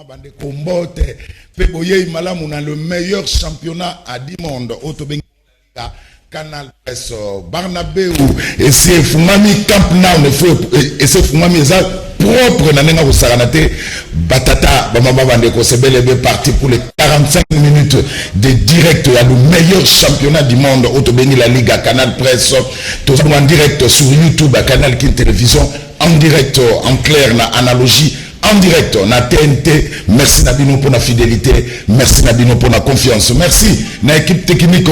bande kombote pe boye malamu na le meilleur championnat à du monde autobenga Canal Presse Barnabé et c'est Fumami Camp Nou et c'est Fumami ça propre na nenga kosaranate batata bamama bande ko c'est bel et bien parti pour les 45 minutes de direct à le meilleur championnat du monde autobenga la Liga Canal Presse tout en direct sur YouTube à Canal King Télévision en direct en clair na analogie en direct na TNT. Merci Nabino pour la fidélité, merci Nabino pour la confiance, merci na équipe technique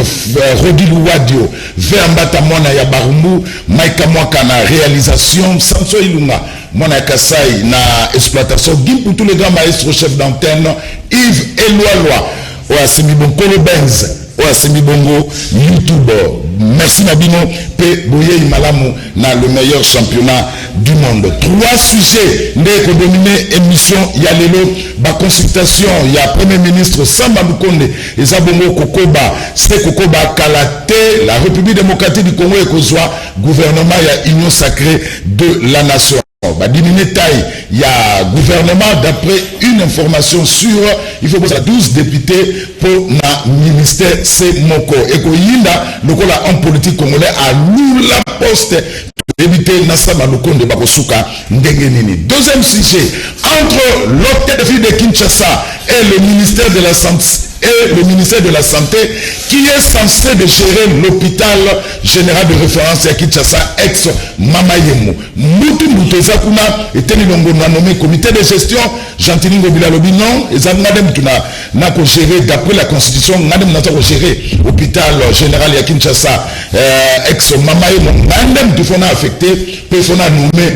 Rodilu Wadio Verbata Mona ya Barumbu Maika Mwaka na réalisation Sanso Ilunga Mona Kasai na exploitation Gim pour tous les grands maestros chefs d'antenne Yves Eloaloa Oasemi Bonkolo Benz Oasemi Bongo YouTube. Merci Nabino Pe Boye Malamu na le meilleur championnat du monde. 3 sujets n'est dominé émission Yalelo ba consultation il y a premier ministre Samba Lukonde et Zabongo Kokoba c'est Kokoba Kalate la République démocratique du Congo et Kozwa gouvernement il y a union sacrée de la nation. Il y a gouvernement d'après une information sûre il faut que 12 députés pour le ministère c'est Moko et Koyinda le homme politique congolais à l'oula poste éviter Nassama Lukonde Bakosuka Ndengenini. Deuxième sujet entre l'hôtel de ville de Kinshasa et le ministère de la santé qui est censé de gérer l'hôpital général de référence à Kinshasa ex Mamayemo. Moutou Moutezakuna était nommé comité de gestion Jantiningo Bilalobi non et Zanadem qui n'a qu'à gérer d'après la constitution Nadem n'a qu'à gérer l'hôpital général à Kinshasa ex Mamayemo. Nadem qui faut affecté peut faut nommer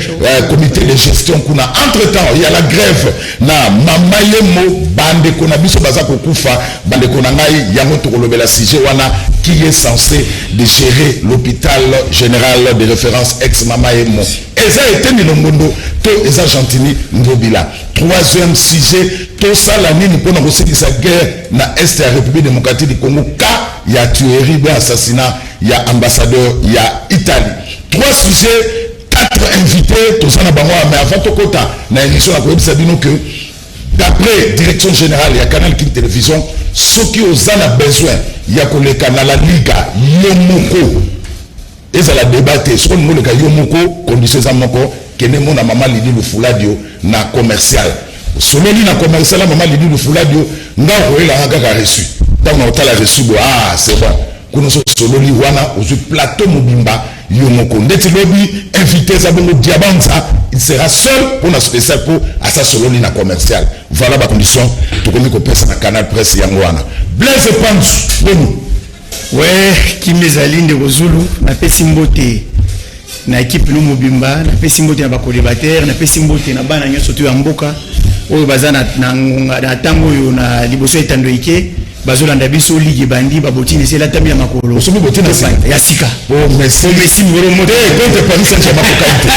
comité de gestion kuna. Entre temps il y a la grève na Mamayemo bande konabiso bazako kufa bande konangai yango tokolobela sujet wana qui est censé de gérer l'hôpital général de référence ex Mamayemo. Eza été Nilongondo to eza Gentini Ngobila. Troisième sujet tout ça la nini pour nous sa guerre na est de la République démocratique du Congo ka il y a tuerie bien assassinat il y a ambassadeur il y a Italie. 3 sujets 4 invités tout ça na bango mais avant to kota na émission la ko sabino que d'après direction générale il y a Canal King Télévision ceux qui ont besoin il y a que le canal la Liga Yomoko et ça la débatté sur le cas Yomoko conditions à moko kene mona mama Lidi Lufuladio na commercial sololi na commercial mama Lidi Lufuladio nga roela kaka reçu donc on a reçu ah c'est bon kuno sololi wana au plateau mobimba Yomoko ndeti lobby invité ça bongo diabanza il sera seul pour la spécial pour à sa sololi na commercial voilà la condition to komi ko pesa na Canal Presse yango wana Blaise Panzu bonu ouais Kimezali de Rozulu na pesimbote na équipe no mobimba na pesimbote na bakolébateur na pesimbote na bana nyoso to ya mboka oyo bazana na tango yo na liboso etando ike bazolanda biso ligue bandi babotine c'est la tamia makolo somi botina ya sika oh merci ngoro mote contre Paris Saint-Germain ko qualité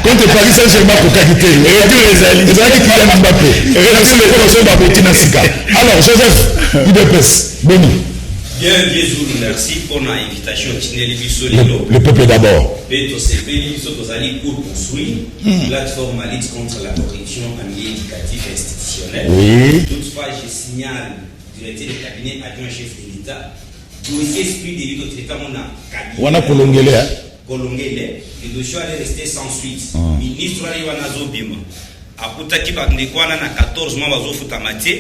contre Paris Saint-Germain ko qualité et les alliés qui viennent Mbappé et la seule babotina sika. Alors Joseph IDPS boni bien Zulu, merci pour l'invitation. Le peuple d'abord. Pour construire plateforme à lutte contre la corruption en milieu éducatif et institutionnel. Oui. Toutefois, je signale directeur du cabinet adjoint chef de l'État. Dossier esprit de l'État traitement mon cabinet. On a Kolongele. Kolongele. Le dossier allait rester sans suite. Ministre Aliwanazo Bima. Akutaki bakndekwana na 14 mois bazofutamate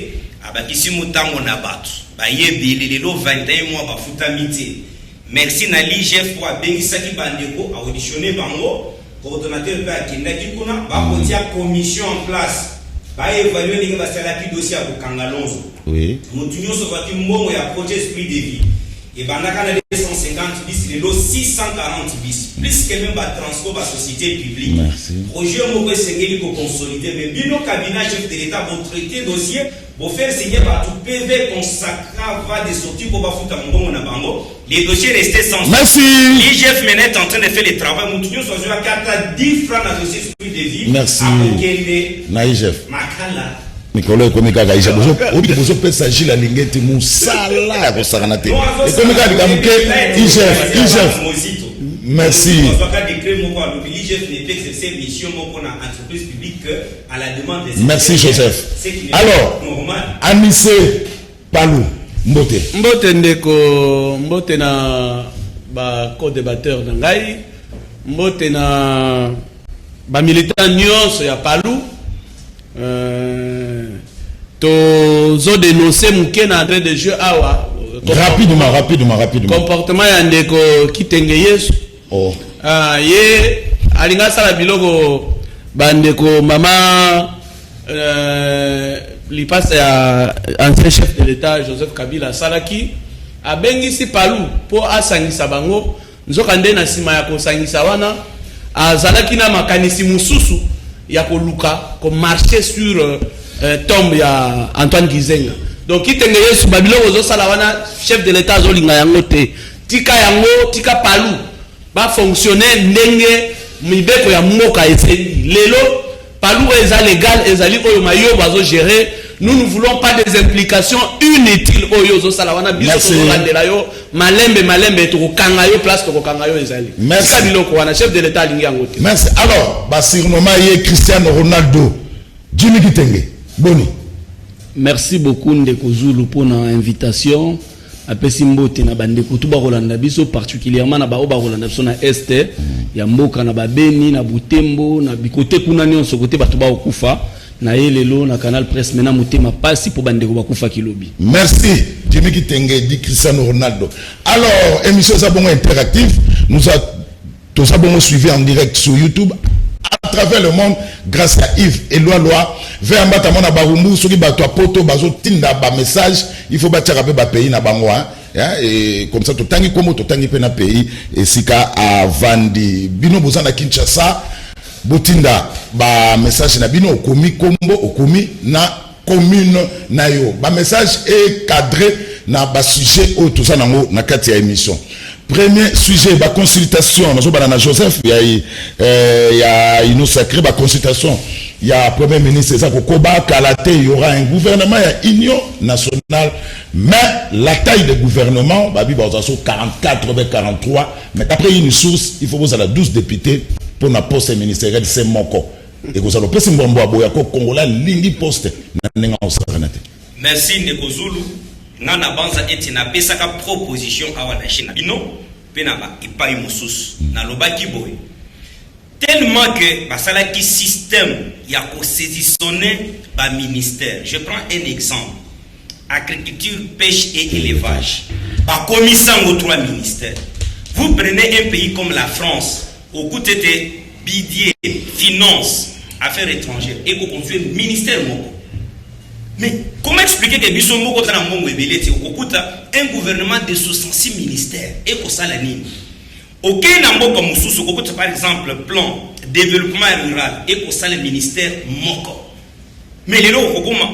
abakisi mutango na batu bayebele lelo 21 mois bafutamite. Merci na l'IGF pour abengisaki bandeko a auditionner bango coordonnateur ba kindaki kuna ba kotia commission en place ba évaluer ninga basalaki dossier à Kangalonzo. Oui. Mutunyo sobaki mbongo ya projet esprit de vie et bandaka na 250 bis lelo 640 bis plus que même ba transport ba société publique. Merci. Projet moko sengeli ko consolider mais bino cabinet chef de l'État pour traiter dossier pour faire signer par tout PV consacré va des sorties pour ba futa mbongo na bango. Les dossiers restaient sans. Merci. L'IGF menait en train de faire le travail. Moutounio soit joué à 4 10 francs dans le dossier esprit de vie. Merci. À IGF. Makala. Mikolo komika gaisha bozo pesa jila lingeti musala ya kosakanate. Komika likamuke IGF. Merci. Merci Joseph. Alors, Anissé Palou, Mbote. Mbote ndeko, Mbote na ba co-débatteur na ngai, Mbote na ba militant nyonso ya Palou. Tozo dénoncer muke na entrée de jeu awa. Rapidement. Comportement ya ndeko Kitenge Yesu. Oh. Ye alinga sala biloko bandeko mama li passe ya ancien chef de l'État Joseph Kabila Salaki abengisi Palou po asangisa bango nzoka nde na sima ya kosangisa wana azalaki na makanisi mususu ya koluka ko marcher sur tombe ya Antoine Gizenga. Donc Kitenge Yesu babiloko zo sala wana chef de l'État zo linga yango te tika yango tika Palou ba fonctionner ndenge mibeko ya mboka eseli lelo Palou eza légal ezali oyo mayo bazo gérer. Nous ne voulons pas des implications inutiles oyo zo sala wana biso to landela yo malembe to kanga yo place to kanga yo ezali. Merci biloko wana chef de l'État lingi yango te. Merci. Alors ba surnommé ye Cristiano Ronaldo Jimmy Kitenge Boni. Merci beaucoup ndeko Zulu pour na invitation. Apesi mbote na bandeko tuba Rolanda biso particulièrement na ba Rolanda biso na este ya mboka na babeni na Butembo na bikote kuna nyonso kote bato ba okufa na yelelo na Canal Presse mena motema pasi pour bandeko bakufa kilobi. Merci Jimmy Kitenge dit Cristiano Ronaldo. Alors émission Zabongo interactive nous avons suivi en direct sur YouTube à travers le monde grâce à Yves et Loi vers mbata na barumbu soki bato poto bazo tinda ba message il faut batia rappeler ba pays na bango et comme ça totangi komo totangi pe na pays et sika a vandi bino bozana Kinshasa botinda ba message na bino okomi kombo okomi na commune na yo ba message est cadré na ba sujet au tout ça na kati ya émission. Premier sujet, la consultation. Nous avons Joseph, il y a une sacrée consultation. Il y a le Premier ministre Koba, Kalaté, il y aura un gouvernement, il y a union nationale. Mais la taille du gouvernement, bah, 44, 43. Mais d'après une source, il faut vous avoir 12 députés pour la poste ministérielle, c'est Moko. Et vous avez le président Boyako, Congolais, l'indi poste. Merci, Ndeko Zulu. Nana banza eti na pesaka proposition awa na Chine bino pena ba ipai mususu na lobaki boy tellement que basala ki système ya ko saisissonner ba ministère. Je prends un exemple: agriculture, pêche et élevage. Ba commissango 3 ministères. Vous prenez un pays comme la France, au côté de bidier, finance, affaires étrangères et ko construire ministère moko. Mais comment expliquer que Bissombo un gouvernement de 66 ministères et pour ça la ligne? Ok, par exemple, plan développement rural et pour ça le ministère Moko. Mais les développement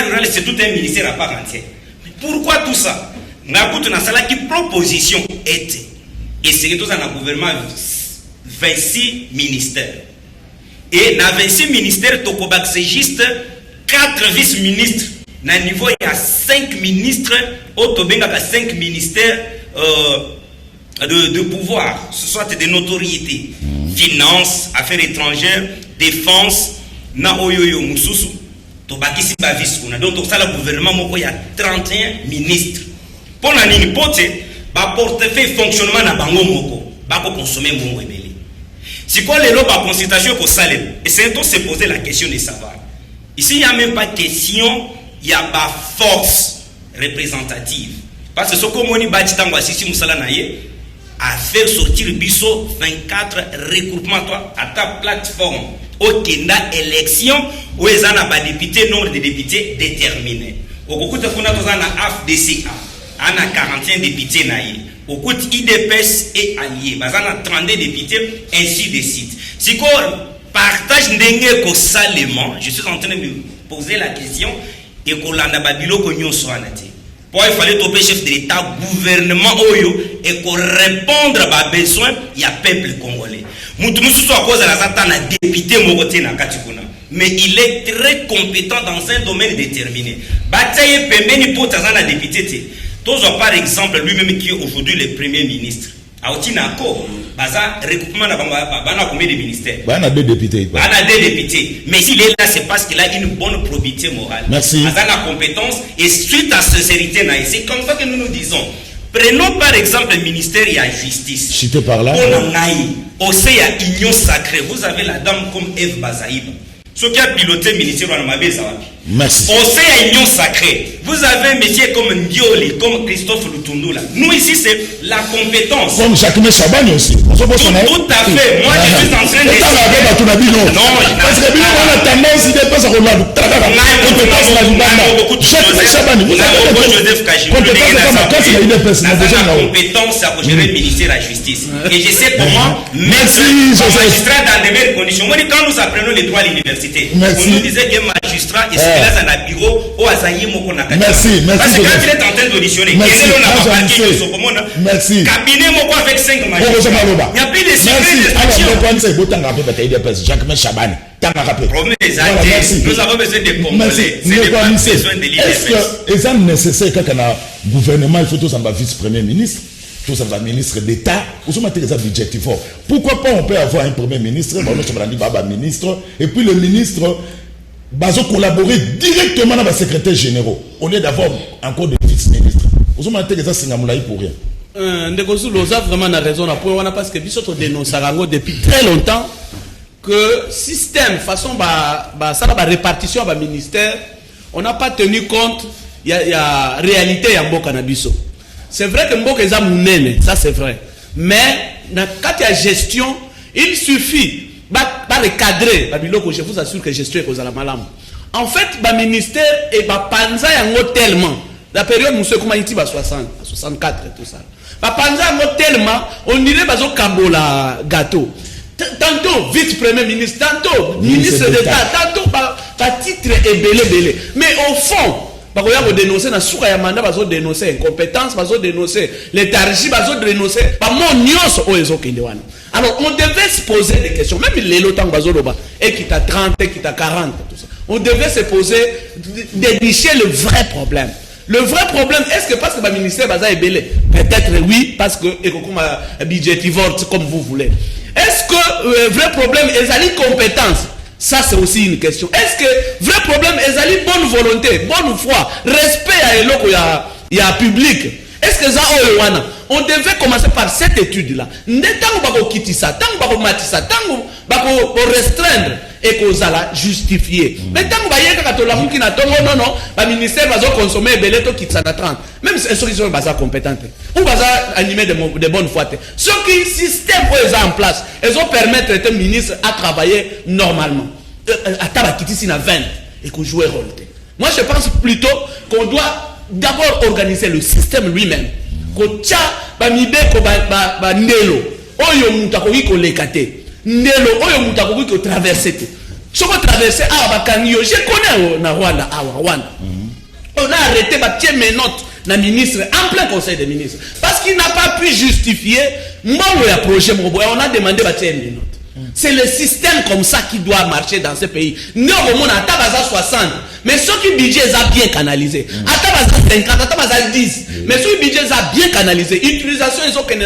rural c'est tout un ministère à part entière. Mais pourquoi tout ça? Qui proposition était et c'est que tout ça dans le gouvernement 26 ministères. Et dans 26 ministères, c'est juste 4 vice-ministres. Na niveau, il y a 5 ministres, autobenga 5 ministères de pouvoir, ce soit de notoriété. Finance, affaires étrangères, défense, na oyoyo mususu, tobaki si ba vice. Donc, ça, le gouvernement, il y a 31 ministres. Pour la ligne pote, ba portefeuille fonctionnement na bango moko, ba ko consommer mon rebelle. Si quoi les lois par consultation pour salem, et c'est donc se poser la question de savoir. Ici, il n'y a même pas de question, il y a pas force représentative. Parce que ce que moni bâtiment si musala naie à faire sortir biso 24 regroupements toi à ta plateforme au kenda élection où ils ont un député nombre de députés déterminé. Au cours de fona dans un AFDCA, on a 41 députés naie. Au cours IDPS et alliés, bazana 32 députés ainsi de suite. Si quoi partage ndenge ko salement, je suis en train de me poser la question et ko landa babilo ko nyonso anati. Pour il fallait toper chef de l'État, gouvernement oyo et ko répondre à ba besoin il y a peuple congolais. Mutu mususu à cause de la zatana député mokote na katikuna. Mais il est très compétent dans un domaine déterminé. Bataille pembeni pour tazana député te. Par exemple lui-même qui est aujourd'hui le premier ministre. Aotinako, baza recoupement na bana combien de ministères? Bana 2 députés. Bana 2 députés. Mais s'il est là, c'est parce qu'il a une bonne probité morale. Merci. Baza la compétence et suite à sincérité na, c'est comme ça que nous nous disons. Prenons par exemple le ministère de la justice. Cité par là. Au sein de l'Union sacrée, vous avez la dame comme Eve Bazaïb. Ce qui a piloté le ministère de la Merci. Au sein de l'Union sacrée, vous avez un métier comme Ndioli, comme Christophe Lutundula. Nous ici, c'est la compétence. Comme Jacques Chabani aussi. Tout à fait. Moi, je suis en train de dire. Non, parce que on a tendance, il dépasse à Ronaldo. Joseph Kajimou, la compétence à gérer le ministère de la justice. Et je sais comment mettre un magistrat dans de meilleures conditions. Moi, quand nous apprenons les droits à l'université, on nous disait que magistrat est là dans le bureau au Azaïe Mokona. Merci. Parce que quand il est en train d'auditionner, il est cabinet Moko avec 5 magistrats. Il n'y a plus de secret. Nous avons besoin de Congolais. C'est pas besoin de l'IDPS. Est-ce que c'est nécessaire quand on a gouvernement, il faut tous en vice-premier ministre, tous en ministre d'État, ou ce matin, c'est budgétif. Pourquoi pas on peut avoir un premier ministre, ministre, et puis le ministre va collaborer directement dans les secrétaires généraux, au lieu d'avoir encore des vice-ministres. Ou ce matin, c'est Singamoulaï pour rien. Ndekozu Loza vraiment a raison parce que Bisoto dénonce depuis très longtemps que système façon ça la répartition à ministère on n'a pas tenu compte il y a réalité ya mboka na biso. C'est vrai que mboka eza munene, ça c'est vrai, mais quand il y a gestion il suffit recadrer babiloko. Je vous assure que gestion est cause à la malam. En fait ministère et panza yango tellement la période monsieur comment il 60 64 et tout ça. Panza yango tellement on dirait bazo kabola gâteau. Tantôt vice-premier ministre, tantôt ministre d'État, tantôt par titre et belé. Mais au fond, parce qu'on dénoncer na souka ya mandat, bazo dénoncer incompétence, bazo dénoncer léthargie, bazo dénoncer pas mon nyos o ezo kindewana. Alors on devait se poser des questions, même les lotang bazo loba, et qui t'a 30, et qui t'a 40, tout ça. On devait se poser, dénicher le vrai problème. Le vrai problème, est-ce que parce que le ministère baza est belé? Peut-être oui, parce que et comme budgétivore, comme vous voulez. Est-ce que le vrai problème est la compétence? Ça c'est aussi une question. Est-ce que le vrai problème est la bonne volonté, bonne foi, respect à l'éloko ya public? Est-ce que ça on devait commencer par cette étude-là. Tant qu'on va quitter ça, tant qu'on va mater ça, tant qu'on va restreindre et qu'on va justifier. Mais tant qu'on va y aller, non, le ministère va consommer belé qui ça 30. Même si ils sont compétents. Ou va animer de bonnes foi. Ce qui système est en place, ils vont permettre à un ministre à travailler normalement. À tabakiti si na 20 et qu'on joue rôle. Moi je pense plutôt qu'on doit d'abord organiser le système lui-même. Kocha bamibeko ba ndelo oyo mutakoki ko lekate ndelo oyo mutakoki ko traverser te soko traverser ba kanyo je connais na Rwanda on a arrêté ba tie menotte na ministre en plein conseil des ministres parce qu'il n'a pas pu justifier moi le projet on a demandé ba tie menotte. C'est le système comme ça qui doit marcher dans ce pays. Nous, au monde, à Tabaza 60, mais ceux qui budget est bien canalisé. À Tabaza 50, à Tabaza 10, mais ceux qui budget est bien canalisé. Utilisation, ils ont qu'un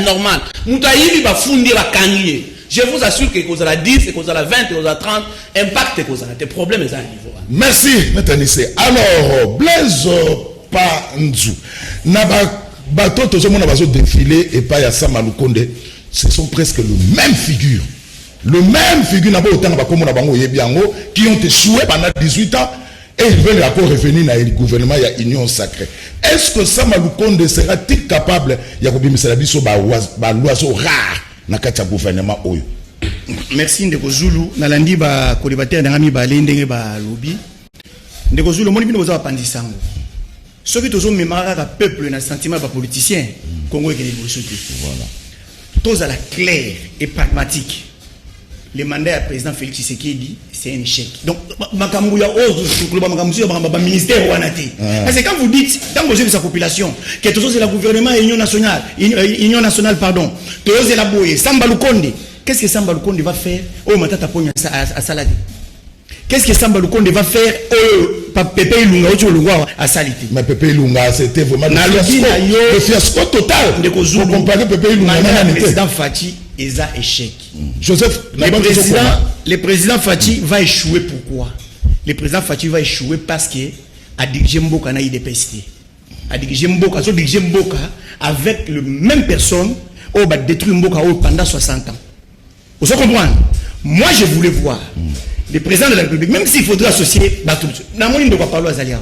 normal. Moutaïbi va founder, va canlier. Je vous assure que vous avez 10, que vous avez 20, que vous avez 30, impact que vous avez des problèmes à niveau. Merci, M. Nissé. Alors, Blaise Panzu, Naba Bato, tout le monde va se défiler et pas Yassama Lukonde. Ce sont presque le même figure. Le même figure qui ont échoué pendant 18 ans et ils veulent encore revenir dans le gouvernement, il y a union sacrée. Est-ce que Sama Lukonde sera-t-il capable de faire l'oiseau rare dans le gouvernement? Merci Ndeko Zulu. Nalandi ba kolibataire d'Angami ba lendenge ba lobby. Ndeko Zulu, mon ibino boza pandisango. Ce qui toujours mémora le peuple dans sentiment ba politicien Congo et l'évolution. Voilà. Tous à la claire et pragmatique. Le mandat du président Félix Tshisekedi, c'est un échec. Donc, le ministère parce que quand vous dites, quand vous avez sa population, que tout ça c'est le gouvernement et l'Union nationale, pardon, tout ça c'est la bouée, Samba Lukonde, qu'est-ce que Samba Lukonde va faire au Matata Pogna à Salade? Qu'est-ce que Samba Lukonde va faire Pépé Ilunga à Salité? Mais Pépé Ilunga, c'était vraiment le fiasco total. Pour comparer Pépé Ilunga, le président Fachi est un échec. Joseph, le président Fachi va échouer. Pourquoi? Le président Fachi va échouer parce que a dirigé Mboka na IDPST. A dirigé Mboka, avec le même personne, on va détruire Mboka pendant 60 ans. Vous comprenez? Moi, je voulais voir le président de la République, même s'il faudrait associer Batou. Dans mon ligne de parler à Zalia.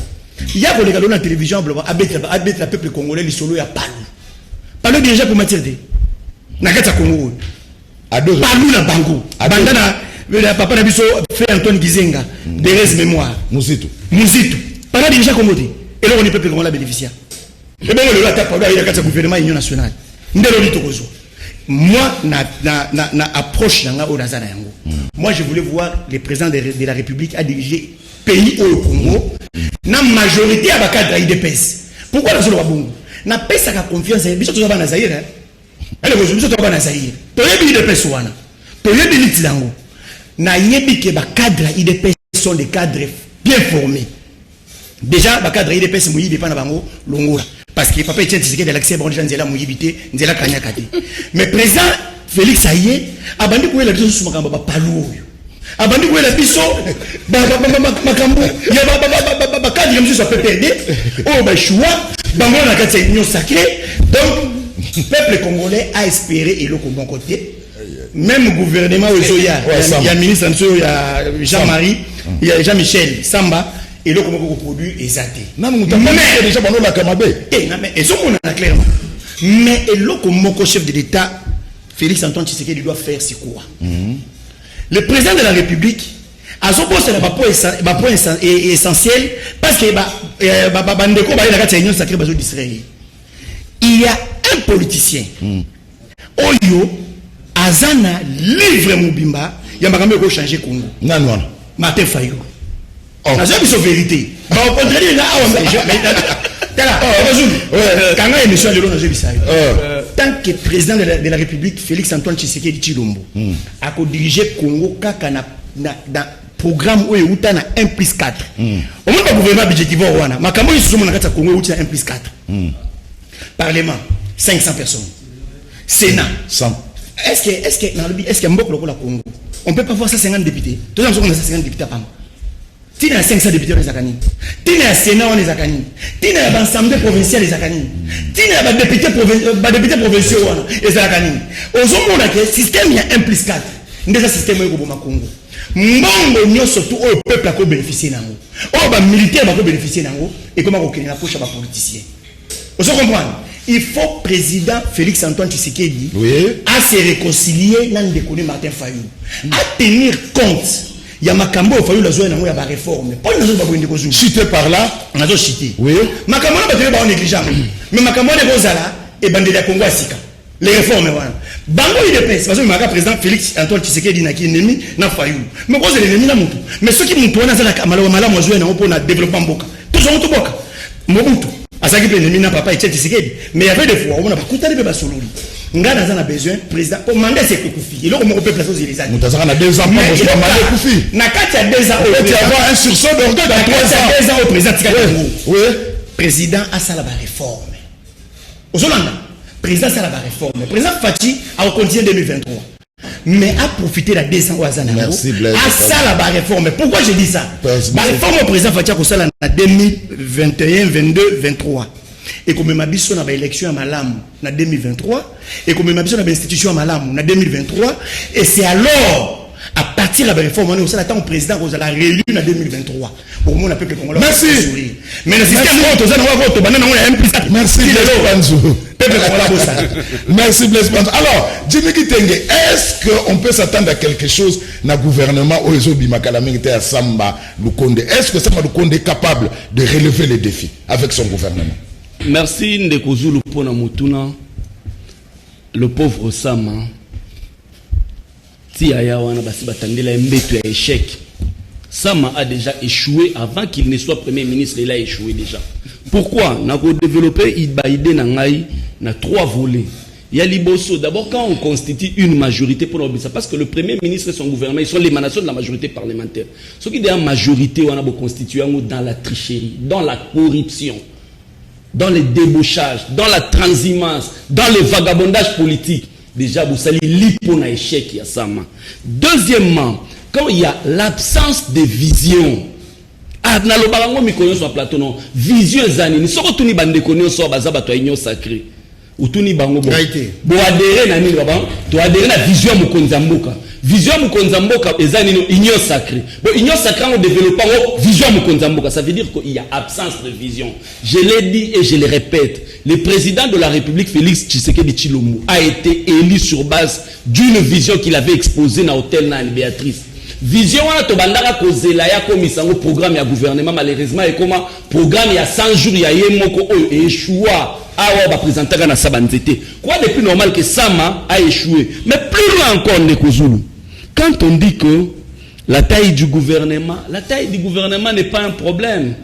Il y a des gens dans la télévision, le peuple congolais, les solos, il y a Palou. Palou déjà pour matière de. Nakata Congo. Palou na Bango. Bandana, le papa Nabiso fait Antoine Gizenga. Derez mémoire. Mouzitou. Palou déjà Congo. Et là, on est peuple congolais bénéficiaire. Et bien, le lata Palou, il y a 4 gouvernements union nationale. Moi, na approche moi, je voulais voir les présidents de la République à diriger pays au Congo. Na majorité à Bakadra IDPS. Pourquoi la zone Bongo? Na pesa ka confiance. Biso to na Zaire. Allez, biso to na Zaire. To yebi IDPS wana. To yebi litilango. Na yebi ke Bakadra IDPS sont des cadres bien formés. Déjà, Bakadra IDPS mouyi dépend na bango longola. Parce que papa Etienne Tshisekedi de l'accès bon gens nzela muyibité nzela kanya kati. Mais président Félix Aye abandi ko la biso sous makambo ba palu. Abandi ko la biso makambo ya ba cadre monsieur so PPD oh ba choix bango na kati union sacrée. Donc peuple congolais a espéré et le bon côté. Même gouvernement Ozoya, il y a ministre il y a Jean-Marie, il y a Jean-Michel Samba. Et là, comment vous produit exacté. Non, mais déjà, on a Kamabé. Et ça, on a clairement. Mais là, comment le chef de l'État, Félix Antoine Tshisekedi, doit faire, c'est quoi? Le président de la République, à son poste, c'est un point essentiel, parce que il y a un politicien, Oyo, Azana, livre Moubimba, il y a un changer Congo. Non. Martin Fayou. La vérité. Tant que président de la République, Félix Antoine Tshisekedi Tshilombo, a dirigé Congo dans programme où il y a 1+4. Au moins, le gouvernement budgétif, Makambo, il y a Congo où il y a 1+4. Parlement, 500 personnes. Sénat, 100. Est-ce que Congo, on ne peut pas voir 150 députés? Tout le monde a 150 députés par mois. Tina 500 députés les Zakani. Tina Sénat les Zakani. Tina l'Assemblée provinciale les Zakani. Tina députés provinciaux les Zakani. Aujourd'hui, le système il y a 1+4. Déjà système est au Congo. Mbongo nyo surtout au peuple a bénéficier nango. Oh militaire va bénéficier nango et comment on la poche à politicien. Vous comprenez? Il faut président Félix Antoine Tshisekedi à se réconcilier dans le Martin Fayou, à tenir compte. Il y a Makambo il faut la zone où il y a la réforme. Pas une zone où il y a chité par là. On a chité. Oui. Makambo n'a pas négligeable. Mais Makambo de Rosala et Bandé de Congo Asika. Les réformes voilà. Bango il dépêche parce que le président Félix Antoine Tshisekedi n'a qui ennemi n'a Fayou. Mais cause l'ennemi n'a monté. Mais ceux qui montent on a la malama zone pour le développement boka. Tout ça on tout boka. Mobutu. Asaki l'ennemi n'a pas été Tshisekedi. Mais il y avait des fois on a pas coûté de bébé sololi. Ngana a besoin président pour demander c'est Koufi. Il on peut placer aux Élysées. Mutazaka na 2 ans pour demander Koufi. Na kati ya 2 ans au président avoir un sursaut d'orgueil dans 3 ans. 2 ans au président Tshisekedi. Oui. Président a ça la réforme. Ozolanda, président ça la réforme. Président Fachi a continué 2023. Mais a profité la 2 ans au Azana. Merci Blaise. A ça la réforme. Pourquoi je dis ça? La réforme au président Fachi a ça en 2021, 22, 23. Et comme ma biso na ba élection à Malam en 2023 et comme ma biso na ba institution à Malam en 2023 et c'est alors à partir de la réforme on est au sein temps président qu'on a réélu en 2023 au moins on a peuple congolais. Merci. Mais le système on a voté banana on a un plus. Merci peuple congolais. Merci Blaise Panzo. Alors Jimmy Kitenge, est-ce qu'on peut s'attendre à quelque chose dans le gouvernement où les autres Makalamengite à Samba Lukonde? Est-ce que Samba Lukonde est capable de relever les défis avec son gouvernement? Merci Ndeko Zulu pour na mutuna. Le pauvre Sama ti aya wana basi batandela mbeto ya échec. Sama a déjà échoué avant qu'il ne soit premier ministre, il a échoué déjà. Pourquoi? Na ko développer idée na ngai na 3 volets. Il y a Liboso. D'abord, quand on constitue une majorité pour l'obéissance, parce que le Premier ministre et son gouvernement, ils sont l'émanation de la majorité parlementaire. Ce qui est en majorité, on a constitué dans la tricherie, dans la corruption, dans les débauchages, dans la transhumance, dans le vagabondage politique. Déjà, vous savez, l'hypona échec, il y a ça. Deuxièmement, quand il y a l'absence de vision, na lo balango mikonyo sur plateau non vision zanini soko tuni bande konyo so bazaba to union sacrée utuni bango bo adhérer na nini ba to adhérer na vision mukonza mboka ezanini union sacrée bon union sacrée on développe vision mukonza mboka, ça veut dire qu'il y a absence de vision. Je l'ai dit et je le répète, le président de la République Félix Tshisekedi Tshilombo a été élu sur base d'une vision qu'il avait exposée dans l'hôtel Nani Béatrice. Vision wana to bandaka kozela ya komisango programme ya gouvernement, malheureusement et comment programme ya 100 jours ya yemoko oyo échoua awa ba présenter na sabanzete. Quoi de plus normal que Sama a échoué. Mais plus loin encore Nekozulu. Quand on dit que la taille du gouvernement n'est pas un problème.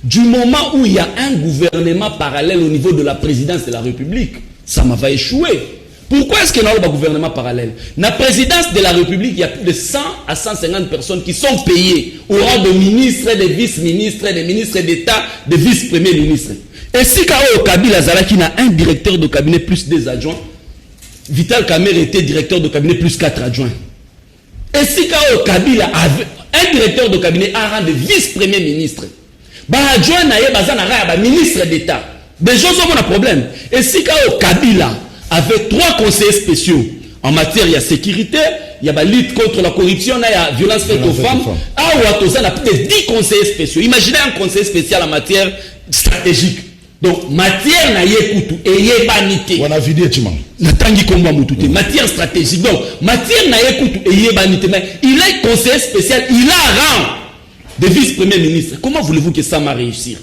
Du moment où il y a un gouvernement parallèle au niveau de la présidence de la République, Sama va échouer. Pourquoi est-ce qu'il y a un gouvernement parallèle? Dans la présidence de la République, il y a plus de 100 à 150 personnes qui sont payées au rang de ministres, de vice-ministres, de ministres d'État, de vice-premiers ministres. Et si Kao Kabila Zalaki a un directeur de cabinet plus 2 adjoints, Vital Kamerhe était directeur de cabinet plus 4 adjoints. Et si Kao Kabila avait un directeur de cabinet à rang de vice-premier ministre, adjoint na ministre d'État, des gens ont un problème. Et si Kao Kabila avec 3 conseillers spéciaux en matière de sécurité, il y a la lutte contre la corruption, il y a la violence faite aux femmes. À Ouattoza, il y a plus de 10 conseillers spéciaux. Imaginez un conseiller spécial en matière stratégique. Donc, matière na yekutu et yebanité. On a vidé Timon. Matière stratégique. Donc, matière na yekutu et yebanité. Mais il est conseiller spécial, il a rang de vice-premier ministre. Comment voulez-vous que ça va réussir?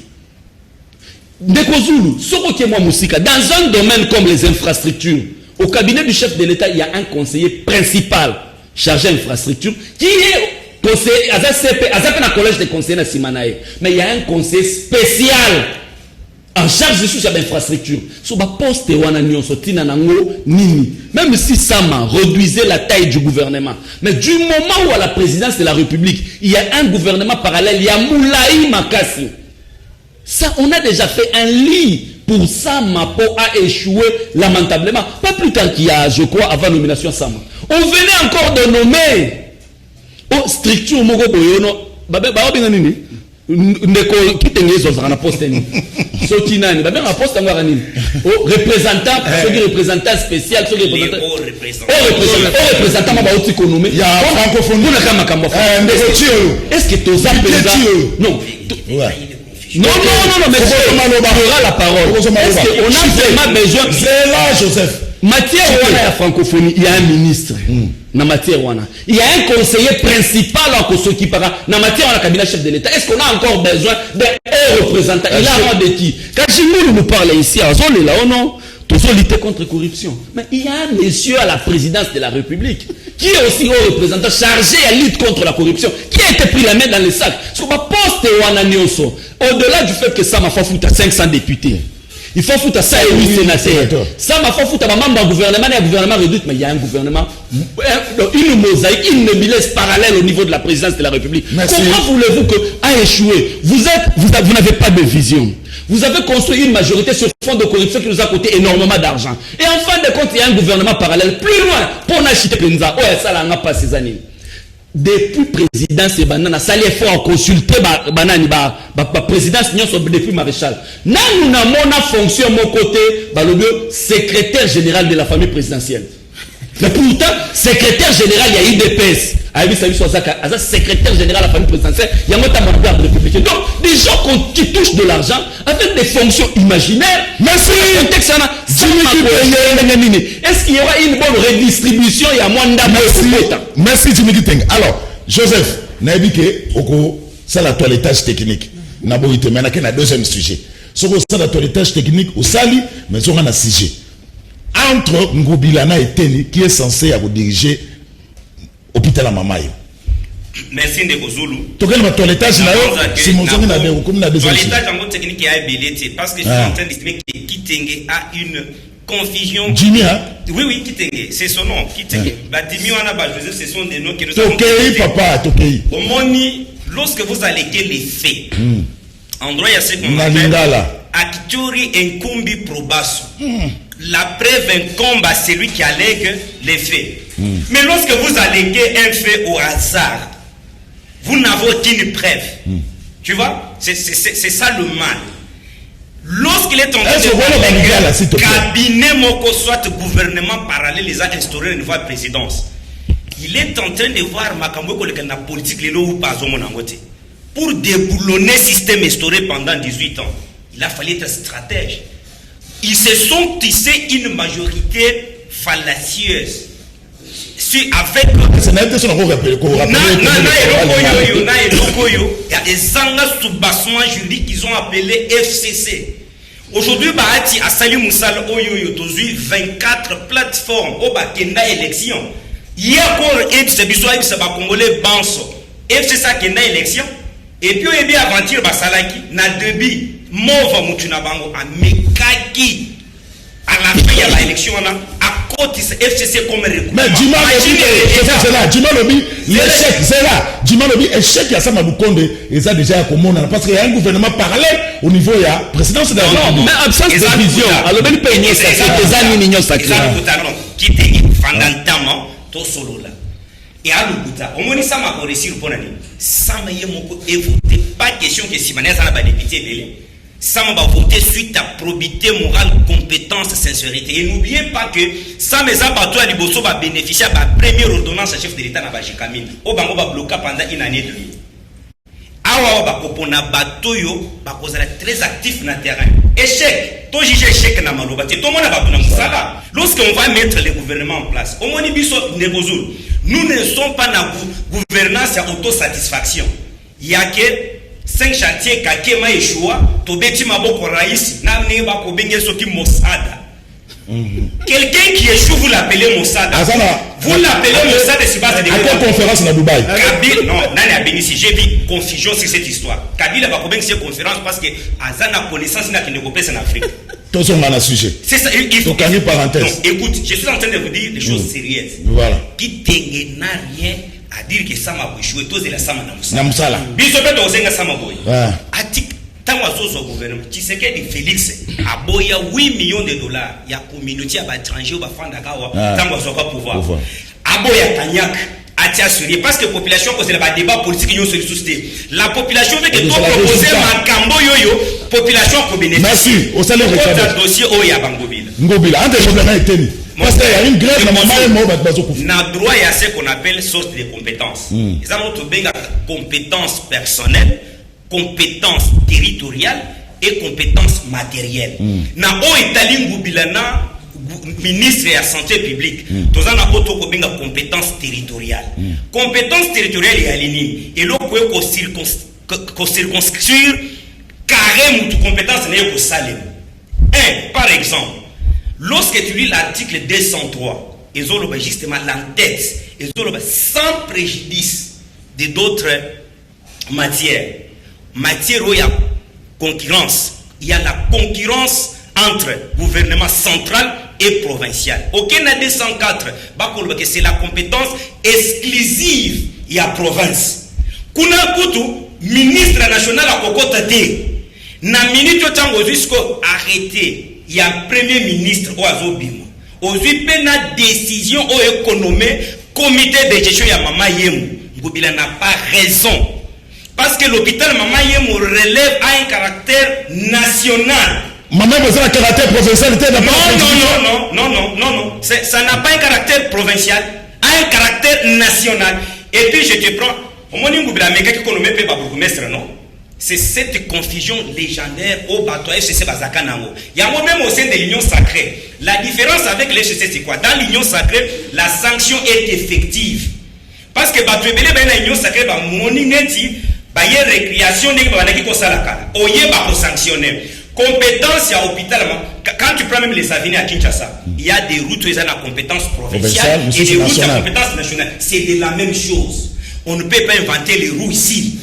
Ndekozulu, dans un domaine comme les infrastructures, au cabinet du chef de l'État, il y a un conseiller principal chargé d'infrastructures qui est conseiller, à collège de conseillers na Simanae. Mais il y a un conseiller spécial en charge de ces infrastructures. Sur ma poste, même si Sama réduisait la taille du gouvernement, mais du moment où à la présidence de la République, il y a un gouvernement parallèle, il y a Moulaï Makassi. Ça, on a déjà fait un lit pour Sama pour a échoué lamentablement. Pas plus tard qu'il y a, je crois, avant nomination Sama. On venait encore de nommer au structure Mogo Boyono. Ndeko kitengezo na poste ni sotinani ba bien poste ngwa nini au représentant représentant spécial représentant ma ba économie ya francophonie kuna kama kamba est-ce que tous non mais on aura la parole. Est-ce qu'on a vraiment besoin? C'est là, Joseph. Matière wana ya francophonie, il y a un ministre. Na matière wana. Il y a un conseiller principal en ce qui parle. Na matière wana cabinet chef de l'État. Est-ce qu'on a encore besoin d'un représentant? Il a un de qui? Quand Jimou nous parle ici, on est là, non? Tous ont lutté contre la corruption. Mais il y a un monsieur à la présidence de la République qui est aussi un représentant chargé à lutte contre la corruption, qui a été pris la main dans le sac. Au-delà du fait que ça m'a fait foutre à 500 députés, il faut foutre à 108 sénateurs. Ça m'a fait foutre à membre du gouvernement, il y a un gouvernement réduit, mais il y a un gouvernement, une mosaïque, une nébuleuse parallèle au niveau de la présidence de la République. Merci. Comment voulez-vous que a échoué? Vous n'avez pas de vision. Vous avez construit une majorité sur fond de corruption qui nous a coûté énormément d'argent. Et en fin de compte, il y a un gouvernement parallèle plus loin pour n'acheter Penza. Oh, ça n'a pas ces années. Depuis présidence et banana, ça les faut consulter banani présidence depuis maréchal. Nous avons fonction mon côté, le secrétaire général de la famille présidentielle. Mais pourtant, secrétaire général, il y a IDPS. Secrétaire général de la famille présidentielle, il y a un républicain. Donc, des gens qui touchent de l'argent avec des fonctions imaginaires. Merci. Est-ce qu'il y aura une bonne redistribution? Il y a moins d'argent. Merci, Jimmy Teng. Alors, Joseph, Naibike, c'est la toilettage technique. Naboïte, mais il y a un deuxième sujet. C'est la toilettage technique au Sali, mais il y a un sujet. Entre Ngobilana et Teni, qui est censé diriger l'hôpital à Mamaï. Merci de Kozulu. Tu as le toilettage là, c'est mon toilettage en mode technique est habilité parce que je suis en train d'estimer que Kitenge a une confusion. Jimmy, hein? Oui, Kitenge, c'est son nom. Kitenge. Jimmy Wanaba Joseph, ce sont des noms qui nous Tokei, papa, Tokei. Au Moni, lorsque vous allez les faits, en droit, il y a ce qu'on appelle Akitori Nkumbi Probasso. La preuve incombe à celui qui allègue les faits. Mais lorsque vous alléguez un fait au hasard, vous n'avez aucune preuve. Tu vois, c'est ça le mal. Lorsqu'il est en train de cabinet moko soit gouvernement parallèle les a instauré au niveau de la présidence, il est en train de voir Makambo la politique ou pas pour déboulonner le système instauré pendant 18 ans. Il a fallu être stratège. Ils se sont tissés une majorité fallacieuse. Si avec il y a des sous-bassements juridiques qu'ils ont appelé FCC. Aujourd'hui, Bahati a sali Moussal Oyoyo, 24 plateformes au Bakenda élection. Il y a encore FCC Congolais Banso. FCC Kenda élection. Et puis, il y a bien aventure Basalaki, na débit, Mova Moutunabango, à Mekaki. À la fin, il y a l'élection, à côté, FCC comme recours. Mais Djima c'est là. Djima Lobi, l'échec, c'est là. Djima Lobi, échec, il y a ça, Maboukonde, et ça déjà, comme on a, parce qu'il y a un gouvernement parallèle au niveau, il y a présidence de la République. Mais absence de vision. Alors, même pas une ça, c'est des années union sacrée. Qui était fondamentalement, tout solo là. Et à l'Oubuta, au moins, ça m'a réussi pour l'année. Ça m'a évoqué, pas question que si Mané, ça n'a pas député, belé. Ça m'a voté suite à probité morale, compétence, sincérité. Et n'oubliez pas que ça mes abattoirs à Liboso va bénéficier de la première ordonnance à chef de l'État dans Bajikamine. Au Bango va bloquer pendant une année et demie. Awa va kopona batoyo va causer très actif dans le terrain. Échec. Toi j'ai échec dans Malobati. Tout le monde va donner ça. Lorsqu'on va mettre le gouvernement en place, au moins nous ne sommes pas dans la gouvernance à autosatisfaction. Il y a que 5 chantiers kakema échoua tobeti maboko raïs na neba ko bengel soki Mossad. Quelqu'un qui échoue vous l'appelez Mossad. Vous l'appelez Mossad et c'est base de quelle conférence à Dubaï? Kabila non, nani a béni si j'ai vu confusion sur cette histoire. Kabila va ko bengi cette conférence parce que azana connaissance na kine kopesa en Afrique. Tous on a un sujet. C'est ça, il faut une parenthèse. Donc écoute, je suis en train de vous dire des choses sérieuses. Voilà. Qui tengue n'a rien à dire que ça m'a échoué, tous de la sama na Musala. Bisobe to zenga sama boy. Atik tango azozo gouvernement. Tshisekedi Félix aboya 8 millions de dollars ya communauté à étranger ba fanda kawa tango azoka pouvoir. Aboya Kanyak atia suri parce que population cause la débat politique ñoo sur société. La population veut que to proposer makambo yoyo population ko bénéficie. Merci. Au salaire de dossier o ya Bangobila. Ngobila ante gouvernement eteni. Parce qu'il y a une grève dans on a droit à ce qu'on appelle sorte de compétences. Ils ont bien compétences personnelles, compétences territoriales et compétences matérielles. Na o Italie Ngoubilana ministre de la santé publique. Tous en a auto compétences territoriales. Compétences territoriales et alignées. Et là qu'on circonscrire carrément toute compétence n'est que salé. Par exemple. Lorsque tu lis l'article 203, ils ont justement l'entête, ils ont sans préjudice de d'autres matières. Matière où il y a concurrence. Il y a la concurrence entre gouvernement central et provincial. Aucun a 204, c'est la compétence exclusive il y a province. Kuna kutu ministre national à Kokotate. Na minute tango jusqu'au arrêté. Il y a un premier ministre au Azobimo. Aujourd'hui, il y a une décision au économie, comité de gestion ya Mama Yemu. Ngobila n'a pas raison. Parce que l'hôpital Mama Yemu relève à un caractère national. Maman, vous avez un caractère provincial. Non. Ça n'a pas un caractère provincial, un caractère national. Et puis je te prends. Au moins, Ngobila mega qui économie peut pas bourgmestre, non? C'est cette confusion légendaire au bateau FCC Bazakanango. Il y a moi-même au sein de l'union sacrée. La différence avec les FCC, c'est quoi? Dans l'union sacrée, la sanction est effective. Parce que bateau belé dans l'union sacrée, ba moni neti, ba y récréation n'est pas qui salaka. Oye ba ko sanctionner. Compétence à hôpital. Quand tu prends même les avenirs à Kinshasa, il y a des routes où ils ont la compétence provinciale et des routes à compétence nationale. C'est de la même chose. On ne peut pas inventer les roues ici.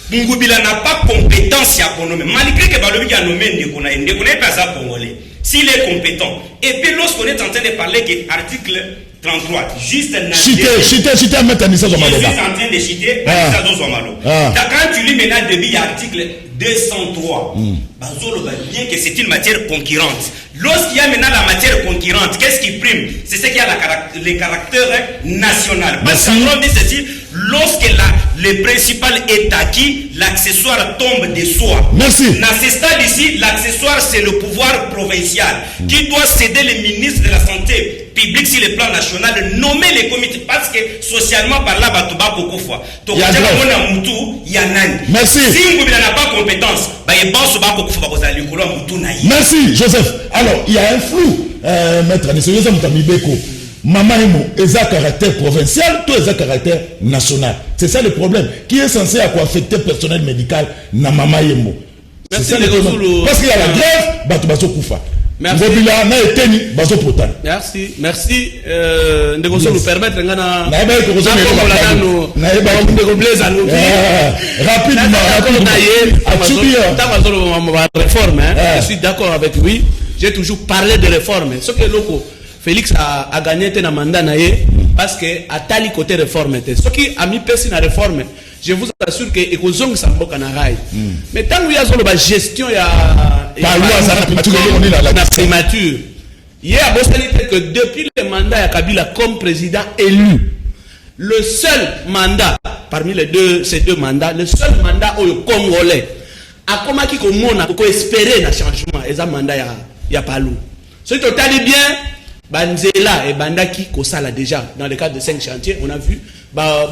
Ngubila n'a pas compétence à économie. Malgré que Balobi a nommé Ndekona pas ça congolais. s'il est compétent. Et puis lorsqu'on est en train de parler que article 33, juste un Chiter à mettre Anissa Zomalo. Je suis en train de chiter Anissa Zomalo. Quand tu lis maintenant début article 203, bien que c'est une matière concurrente. Lorsqu'il y a maintenant la matière concurrente, qu'est-ce qui prime? C'est ce qu'il y a le caractère national. Parce qu'on dit ceci, lorsque le principal est acquis, l'accessoire tombe de soi. Merci. Dans ce stade ici, l'accessoire c'est le pouvoir provincial qui doit céder le ministre de la Santé publique sur le plan national, nommer les comités parce que socialement par là, merci. Si vous n'avez pas compétence, merci Joseph. Alors il y a un flou, maître Anissa Mutambibeko. Maman Emo, est un caractère provincial, tout est un caractère national. C'est ça le problème. Qui est censé affecter le personnel médical na Maman Emo? C'est ça le problème. Parce qu'il y a la grève, Batubaso Koufa. Merci. Merci. Ndegoso nous permettre réforme. Je suis d'accord avec lui. J'ai toujours parlé de réforme. Ce que Loko Félix a gagné un mandat parce que à tali côté réforme. Ce qui a mis personne à réforme. Je vous assure que Ekozong Samboka na rail. Mais tant qu'il y a la gestion, il y a la primature. Il y a que depuis le mandat de Kabila comme président élu, le seul mandat parmi ces deux mandats, le seul mandat au Congolais, a comment qui peut espérer un changement, et ça mandat il y a pas lourd. Ce qui est bien. Banzela et Bandaki Kosala déjà dans le cadre de 5 chantiers, on a vu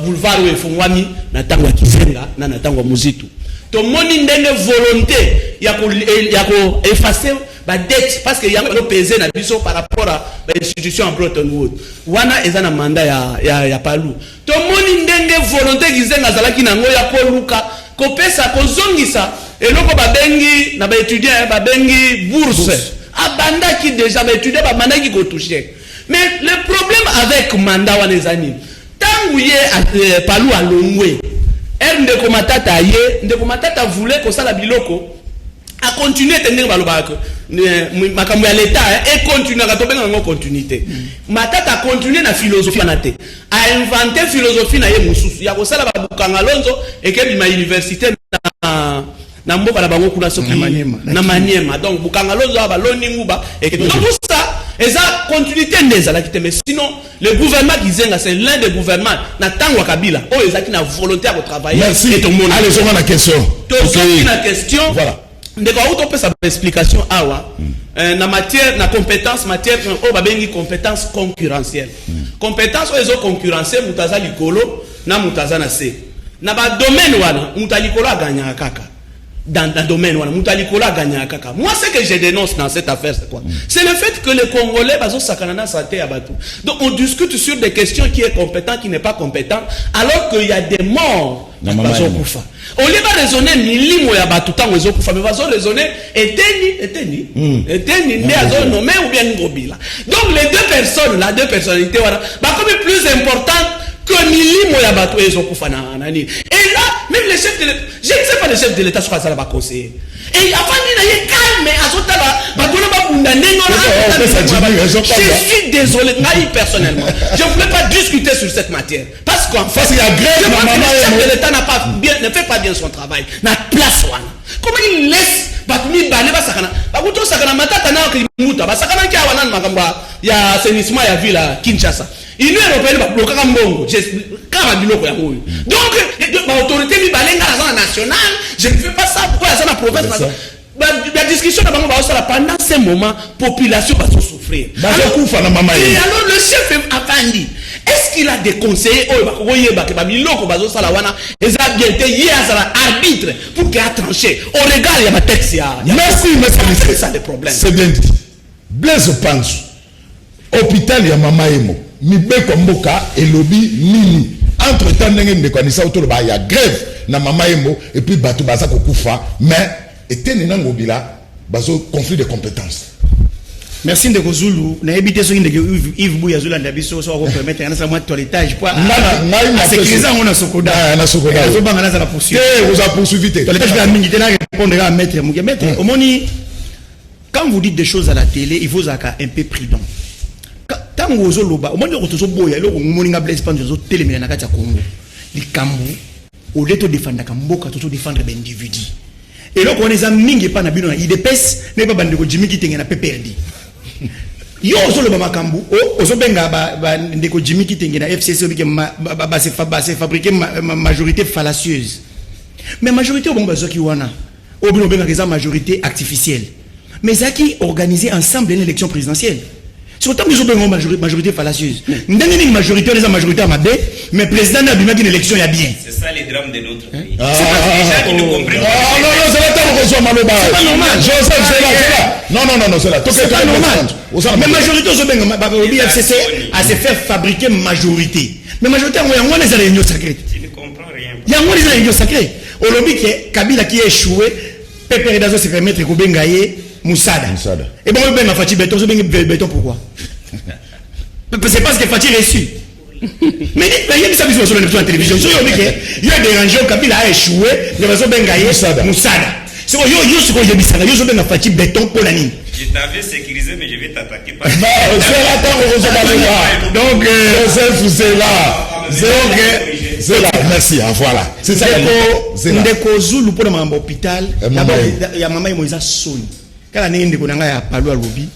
boulevard où Fongwami na tangwa Kizenga na tangwa Muzitu. To moni ndenge volonté ya ko effacer ba dette parce que y a pesé na biso par rapport à l'institution en Bretton Woods. Wana ezana mandat ya palu. To moni ndenge volonté Kizenga zalaki nango ya ko luka ko pesa ko zongisa eloko babengi na ba étudiant babengi bourse. Abanda qui déjà étudié par mandat qui touché. Mais le problème avec mandat wanezani, tant où y est palou à longwe, elle ne komatata yé, ne komatata voulait que ça la biloko a continuer tenir balobak, makambo ya l'état et continuer à tomber dans continuité. Matata a continué na philosophie anate, a inventé philosophie na yé mususu. Ya ko sala ba bukangalonzo et que bima université na mboka na bango kuna soki na Maniema donc bukangalonzo aba loni nguba et que tout ça et ça continuité ndeza la kiteme sinon le gouvernement Kizenga c'est l'un des gouvernements na tango Kabila oh ezaki na volonté à travailler. Merci. Et tout le monde allez sur la question la question voilà ndeko auto pesa explication awa na matière na compétence matière o babengi compétence concurrentielle compétence o ezo concurrencer mutaza likolo na mutaza na se na ba domaine wana mutalikolo aganya kaka dans le domaine moi ce que je dénonce dans cette affaire c'est quoi? C'est le fait que les Congolais baso sakanana santé à Batou. Donc on discute sur des questions qui est compétent qui n'est pas compétent alors qu'il y a des morts baso kufa. On lieu va raisonner milimo ya Batou tant baso kufa mais baso raisonner eteni ne azo nommé ou bien ngobila. Donc les deux personnalités voilà bah comme plus importante que milimo ya Batou ezo kufa nani. Et là même les chefs de l'État, je ne sais pas les chefs de l'État sur quoi ça va conseiller. Et avant il y a calme je suis désolé, personnellement, je ne voulais pas discuter sur cette matière. Parce qu'en fait, le chef de l'État ne fait pas bien son travail. Na place one. Comment il laisse Batumi Baleba Sakana? Bakuto Sakana Matata na Kimuta, Basakana Kawanan Magamba, il y a assainissement à ville à Kinshasa. L'Union européenne va bloquer un bongo. Donc, l'autorité libangaise nationale, je ne fais pas ça. Pourquoi ça la province nationale? La discussion pendant ces moments, la population va souffrir. Alors, le chef a dit, est-ce qu'il a des conseillers arbitre pour qu'il a tranché? Au regard, il y a ma texte. Merci, c'est ça le problème. C'est bien dit. Blaise Pansu, hôpital ya Mama Emo, Mibeko Mboka et lobby Nini. Entre temps, il y a grève na Mama Emo et puis Batou Baza Kokufa, mais était nena ngobila bazo conflit de compétences. Merci de Kozulu. Na habité so inde Yves Bouya Zula ndabiso so ko permettre na sa moitié toilettage pour à sécuriser on a sokoda na sokoda. So banga na za la poursuite. Vous a poursuivi. Toilettage va mingi tena répondre à maître Mugemete. Omoni quand vous dites des choses à la télé, il faut être un peu prudent. Tant que vous avez au moins vous avez Blaise Pandje télé na kati ya Congo. Les Kambu au lieu de défendre Kamboka, tout défendre les individus. Et là on les a mingi pas na bino na IDPS, ne pas bande ko Jimmy qui tenga na pe perdu. Yo zo le mama Kambu, ozo benga ba ndeko Jimmy qui tenga na FCC ba c'est fabriquer majorité fallacieuse. Mais majorité bon bazo ki wana. Au bino benga que majorité artificielle. Mais ça qui organisé ensemble une élection présidentielle. C'est autant que nous avons une majorité fallacieuse. Nous avons une majorité, on a une majorité à Mabé, mais le président n'a pas une élection, il y a bien. C'est ça les drames de notre pays. C'est déjà qui nous comprennent. Non, c'est là qu'on reçoit Maloba. C'est pas normal. Non, c'est là. C'est pas normal. Mais majorité, on a FCC à se faire fabriquer majorité. Mais majorité, on a des réunions sacrées. Tu ne comprends rien. Il y a des réunions sacrées. Au lobby, Kabila qui a échoué, Pepe Redazo se fait mettre Kobengaye. Moussada. Et bon, ben ma Fatih Béton, béton pourquoi? C'est parce que Fatih est reçu. Mais il y a des services sur la télévision. Il y a des rangers, Kabila a échoué, le réseau Bengaye, Moussada. C'est quoi, yo ben ma Fatih Béton pour la nuit. Je t'avais sécurisé, mais je vais t'attaquer par. Non, c'est là, donc, c'est là. C'est là, merci, voilà. C'est ça. Ndeko Zulu pour l'hôpital, il y a maman Moïse Soni. Quand on est à Palo à Lobi,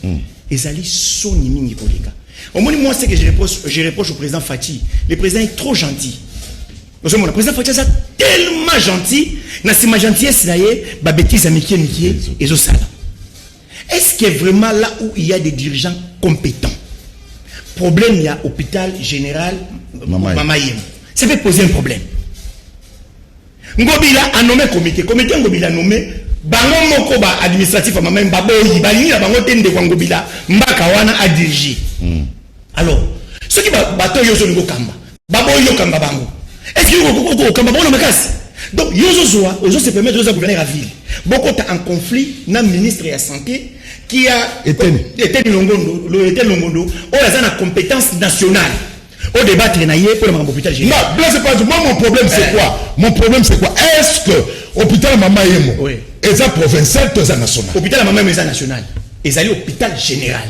ils allaient sonner mingi pour les gars. Au moins, moi, c'est que je reproche au président Fatih. Le président est trop gentil. Le président Fatih est tellement gentil. Dans cette gentillesse, là, bah bêtise à Mickey, et zo sala. Est-ce que vraiment là où il y a des dirigeants compétents, problème, il y a hôpital général, Mamayem. Ça peut poser un problème. Ngobila a nommé comité. Comité Ngobila a nommé. Bango moko ba administratif a maman baboyi balingi na bango tende kwa Ngobila mbaka wana a diriger. Alors, ceux qui bato yozo ngo kamba. Baboyi yo kamba bango. Est-ce que ko kamba bono makasi? Donc yozo zoa, ozo se permettre de gouverner la ville. Boko ta en conflit na ministre de la santé qui a été Longondo, on a une compétence nationale. Au débat pour l'hôpital général. Non, Blaise Pandje, moi mon problème c'est quoi? Mon problème c'est quoi? Est-ce que l'hôpital Mama Yemo est un provincial ou un national? L'hôpital Mama Yemo est un national. Et c'est l'hôpital général.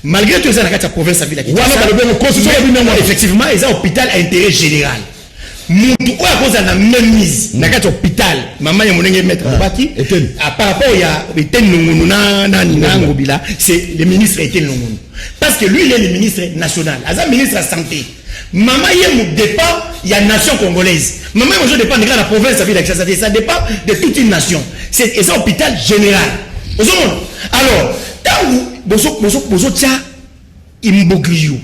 Malgré tout ça, la province à ville. Effectivement, il y a un hôpital à intérêt général. Moutou ou à cause de la même mise, dans un hôpital, maman y'a mon maître Baki, par rapport à Eten Ngobila, c'est le ministre Eten Longono. Parce que lui, il est le ministre national, il est le ministre de la santé. Maman y'a dépend, il y a une nation congolaise. Maman y'a dépend de la province à ville, ça dépend de toute une nation. C'est un hôpital général. Alors, tant que vous êtes imbogriou,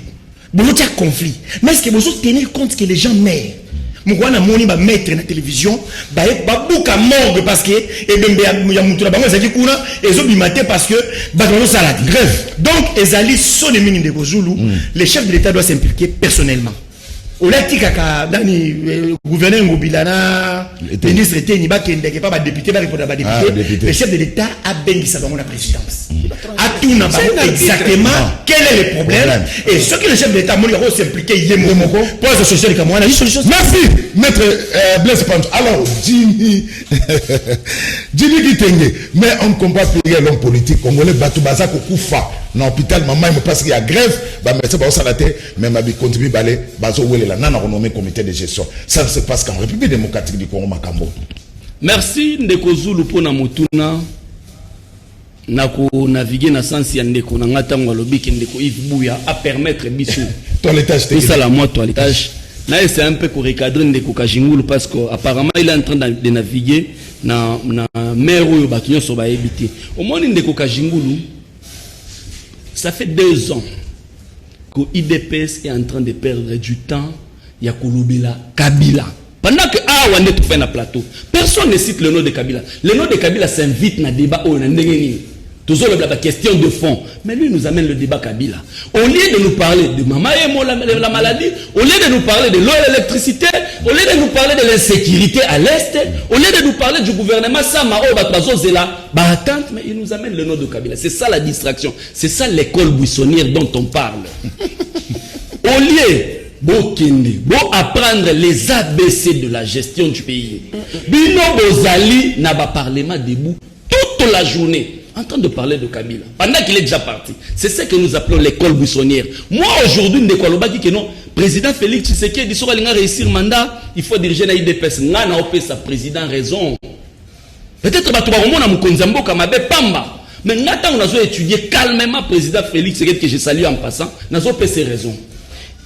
vous êtes conflit, mais est-ce que vous tenir compte que les gens meurent? Mouana moni ba mettre na télévision ba buka morgue parce que et bembe ya mutu na bango ezaki kuna ezo bimate parce que ba dans salade grève. Donc ezali son mini de Zulu, le chef de l'état doit s'impliquer personnellement. Olati kaka dani gouverneur Ngobila na ministre était ni ba kende ke pas ba député ba répondre ba député. Le chef de l'état a bengisa bango na présidence. A tout na ba exactement quel est le problème et ce que le chef de l'état moni va s'impliquer yemoko pour la société comme moi. Merci maître Blaise Pandje. Alors Jimmy Kitenge, mais on ne comprend pas payer l'homme politique congolais Batou Baza Kokufa dans l'hôpital maman parce qu'il y a grève bah mais c'est pas ça la tête même abi contribue balé bazo wele la nana renommé comité de gestion. Ça se passe qu'en République démocratique du Congo Makambo. Merci Ndeko Zulu pona motuna nako naviguer na sens ya ndeko na ngatango lobi ki ndeko Yves Bouya a permettre biso toilettage tout ça la moi toilettage na c'est un peu pour recadrer ndeko Kajingulu parce que apparemment il est en train de naviguer na mer oyo bakinyo so ba ebité au moins ndeko Kajingulu ça fait 2 ans que IDPS est en train de perdre du temps il y a Kolobela Kabila. Pendant que on est tout fait dans le plateau, personne ne cite le nom de Kabila. Le nom de Kabila s'invite dans le débat où on a toujours la question de fond. Mais lui nous amène le débat Kabila. Au lieu de nous parler de Mama Yemo, la maladie, au lieu de nous parler de l'eau et l'électricité, au lieu de nous parler de l'insécurité à l'Est, au lieu de nous parler du gouvernement Samao, mais il nous amène le nom de Kabila. C'est ça la distraction. C'est ça l'école buissonnière dont on parle. Au lieu de apprendre les ABC de la gestion du pays, Bino Bozali n'a pas parlement debout toute la journée. en train de parler de Kabila, pendant qu'il est déjà parti. C'est ce que nous appelons l'école buissonnière. Moi, aujourd'hui, que non, président Félix Tshisekedi, si on va réussir le mandat, il faut diriger la IDPS. On a sa président raison. Peut-être que tu vas Mukonzambo Kamabe Pamba. Mais maintenant, on a étudié calmement président Félix Tshisekedi, que je salue en passant. On a ses raisons.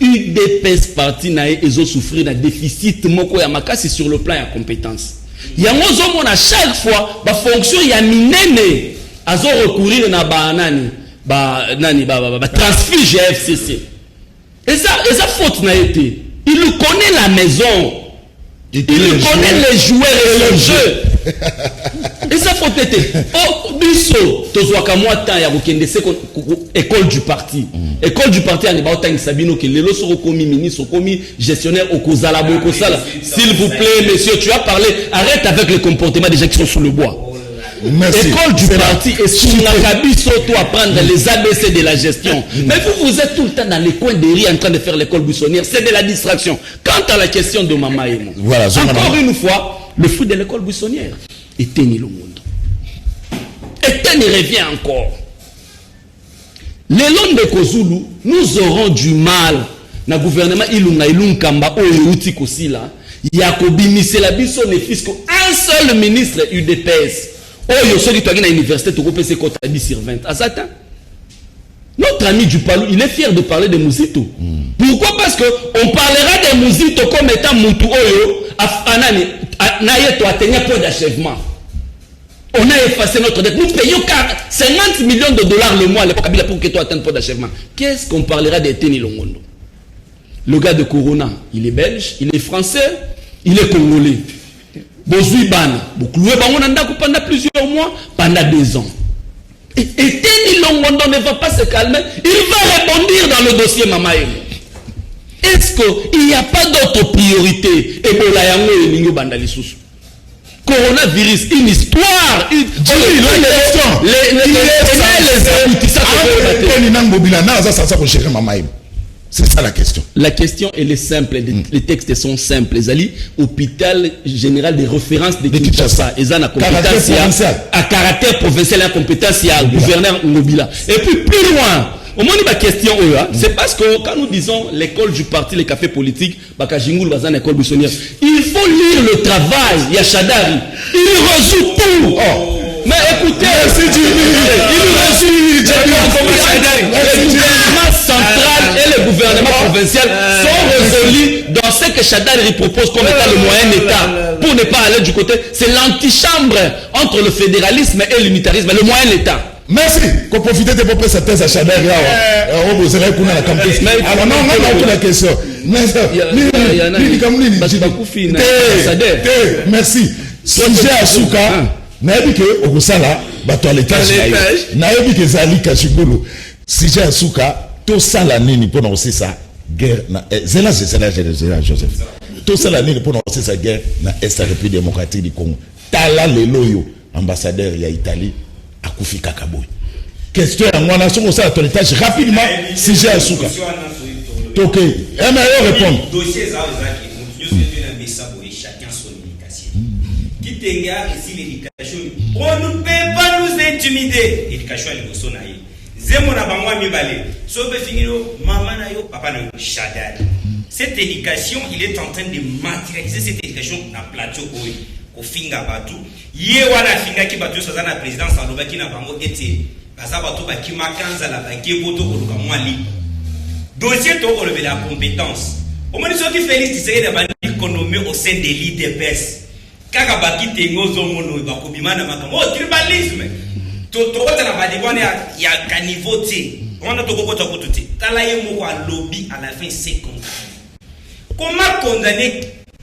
UDPS parti ils ont souffert d'un déficit moko ya makasi sur le plan de compétences. Il y a à chaque fois la fonction il y a minene azo recourir na banani transfert GFCC. Et ça faute na été. Il connaît la maison. Il connaît les joueurs et le jeu. Et ça faut être. Oh, biso, tozwaka moi temps ya kokende se école du parti. École du parti en ba otang Sabino que lelo soko komi ministre, komi gestionnaire au kozala boko sala. S'il vous plaît, monsieur, tu as parlé, arrête avec le comportement des gens qui sont sous le bois. Merci. École du parti est sous la cabine surtout à prendre les ABC de la gestion. Mais vous êtes tout le temps dans les coins des rues en train de faire l'école buissonnière. C'est de la distraction. Quant à la question de Mama Emo, voilà, encore une fois, le fruit de l'école buissonnière, éteignez le monde. Éteignez revient encore. Les longs de Kozulu, nous aurons du mal. Le gouvernement Ilunga Ilunkamba Oyuti Kosila, Yakobi Miselabiso Nefisco, un seul ministre UDPS. Oh, celui qui est à l'université, tu peux passer contre 10 sur 20. À Satan. Notre ami Dupalou, il est fier de parler de Mouzito. Pourquoi? Parce qu'on parlera de Mouzito comme étant Moutou Oyo, Nayeto atteint un point d'achèvement. On a effacé notre dette. Nous payons 50 millions de dollars le mois à l'époque pour que tu atteignes un point d'achèvement. Qu'est-ce qu'on parlera d'Eteni Longondo? Le gars de Corona, il est belge, il est français, il est congolais. Bozui Bana, pendant plusieurs mois, pendant 2 ans. Et Teni Longondo ne va pas se calmer, il va rebondir dans le dossier Mamaï. Est-ce qu'il n'y a pas d'autre priorité? Ebola Yango et Ningo Bandalisusu. Coronavirus, une histoire, c'est ça la question. La question, elle est simple. Les textes sont simples. Les alliés, hôpital général de référence de Kinshasa. Ils ont la compétence à caractère provincial, la compétence à gouverneur Ngobila. Et puis plus loin, au moins la question, c'est parce que quand nous disons l'école du parti, les cafés politiques, Bakajingul va dans l'école buissonnière. Il faut lire le travail. Il y a Chadari. Il résout tout. Mais écoutez, il le gouvernement central et le gouvernement provincial sont résolus dans ce que Chadari propose comme étant le moyen État. Pour ne pas aller du côté, c'est l'antichambre entre le fédéralisme et l'unitarisme, le moyen État. Merci. Qu'on profite de vos cette thèse à Chadari. Vous avez qu'on a la campagne. Alors non, on a la question. Merci. Sujet à Souka. Naebi ke okosala bato à l'étage naebi ke zali kashikulu sije asuka to sala nini pona osisa guerre na zela Joseph to sala nini pona osisa guerre na Est République démocratique du Congo tala lelo ambassadeur ya Italie akufi kakaboy question ya mwana soko sala to l'étage rapidement sije asuka toke meilleur répondre dossier ça chacun son éducation. Qui t'engage ici l'éducation. On ne peut pas nous intimider. L'éducation est le sonaï. Zemona bangwa mibale. Sobe finiro maman na yo papa na yo Chadari. Cette éducation, il est en train de matérialiser cette éducation na plateau oyi. Ko finga batu. Ye wana finga ki batu sa na présidence aloba ki na bango ete. Baza batu ba ki makanza la ba ki boto ko luka mwali. Dossier to relever la compétence. Au moins ceux qui Félix Tshisekedi ba économie au sein de l'IDPS. Kaka baki tengo zomono ba kobimana makamo tribalisme. To na ba dikwane ya caniveau ti. On a to kokota kotuti. Tala ye moko a lobby à la fin 50. Comment condamner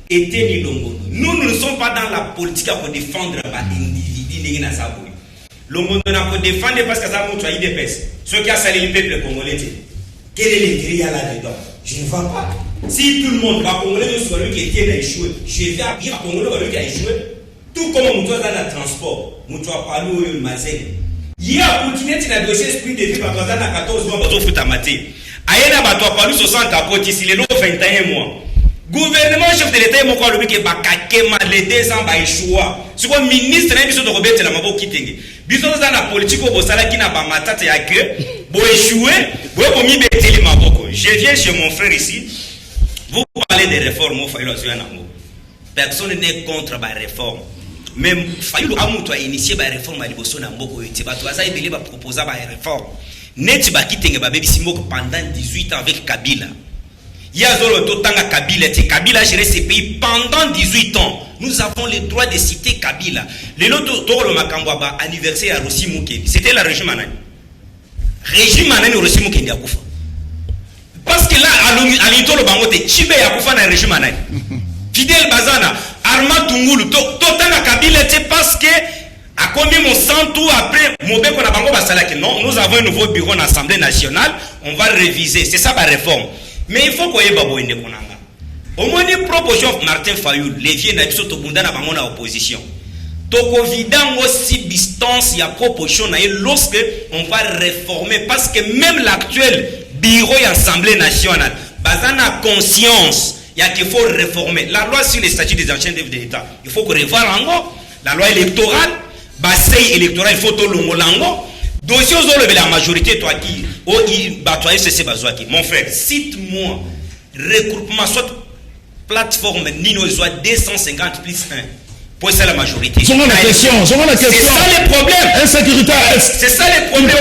Eteni Longondo? Nous ne sommes pas dans la politique pour défendre l'individu dans sa boue. Longondo n'a pas défendre parce que ça montre à IDPS. Ceux qui a salé le peuple congolais. Quel est l'intérêt là-dedans? Je ne vois pas. Si tout le monde va congolais soit lui qui était échoué, je vais dire à congolais lui qui a échoué. Tout comme on doit dans le transport, on doit parler au Mazel. Il y a continué à dossier esprit de vie parce que dans 14 mois, on fout à mater. Aïena Bato parlé 60 à côté, s'il est là 21 mois. Gouvernement chef de l'État, mon corps, le qui est bakake mal les 2 ans, bah échoué. Ce qu'on ministre, n'a pas de Robert, c'est la mabo qui t'engue. biso za na politique au bosala qui n'a pas matata ya que bo échouer bo komi beteli maboko. Je viens chez mon frère ici, vous parlez des réformes au Fayulu Azuyana. Personne n'est contre les réformes. Même Fayulu Amuto a initié les réformes à l'Iboso Namboko. Tu vas proposer des réformes. Net ba kitenge ba bebi simoko pendant 18 ans avec Kabila. Il y a zolo totanga Kabila, Kabila a géré ces pays pendant 18 ans. Nous avons le droit de citer Kabila. Le loto toro makambwa anniversaire à Rossi Mukendi. C'était la régime Manani. Régime Manani Rossi Mukendi akufa. Parce que là à l'intolo bangote Chibe akufa na régime Manani. Fidel Bazana, Arma Tungulu, totanga Kabila c'est parce que a combien mon sang tout après Mobeko na bango basalaki. Non, nous avons un nouveau bureau dans l'Assemblée nationale, on va réviser, c'est ça la réforme. Mais il faut qu'on ait babo inde konanga. Au moins une proposition Martin Fayulu, les vieux na biso to bunda na bango na opposition. Toko vidango si distance ya proposition na lorsque on va réformer parce que même l'actuel bureau et Assemblée nationale, bazana conscience il y a qu'il faut réformer la loi sur les statuts des anciens chefs de l'État. Il faut qu'on revoie encore la loi électorale, bassin électoral, il faut tout le lango. Dossier aux la majorité toi qui mon frère, cite-moi regroupement soit plateforme Nino soit 250 plus 1 pour ça la majorité. C'est ça la question. C'est ça le problème. Insécurité à Est. C'est ça le problème.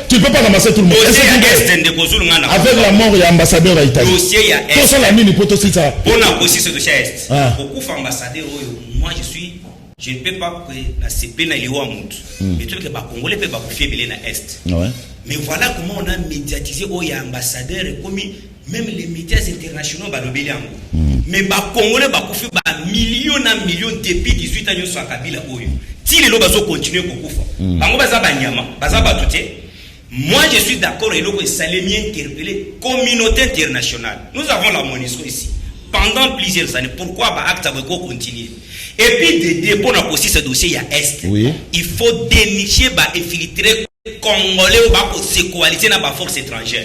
Tu peux pas ramasser tout le monde. Avec la mort, il y a ambassadeur à Italie. Dossier à Est. Tout ça la mine pour aussi ça. On a aussi ce dossier à Est. Beaucoup d'ambassadeurs. Moi je ne peux pas que la CP n'a pas mais tout le Congolais peut pas faire belé na Est. Mais voilà comment on a médiatisé où il y a ambassadeur et comme même les médias internationaux ba lobeli yango. Mais ba Congolais ba kufi ba millions depuis 18 ans sur Kabila oyo. Si les loba zo continuer kokufa. Bango baza ba nyama, baza ba tuté. Moi je suis d'accord et loko salemien interpeller communauté internationale. Nous avons la MONUSCO ici pendant plusieurs années. Pourquoi ba acte va continuer? Et puis des dépôts on a aussi ce dossier il y a Est. Oui. Il faut dénicher ba infiltrer Congolais ou ba se coaliser na ba force étrangère.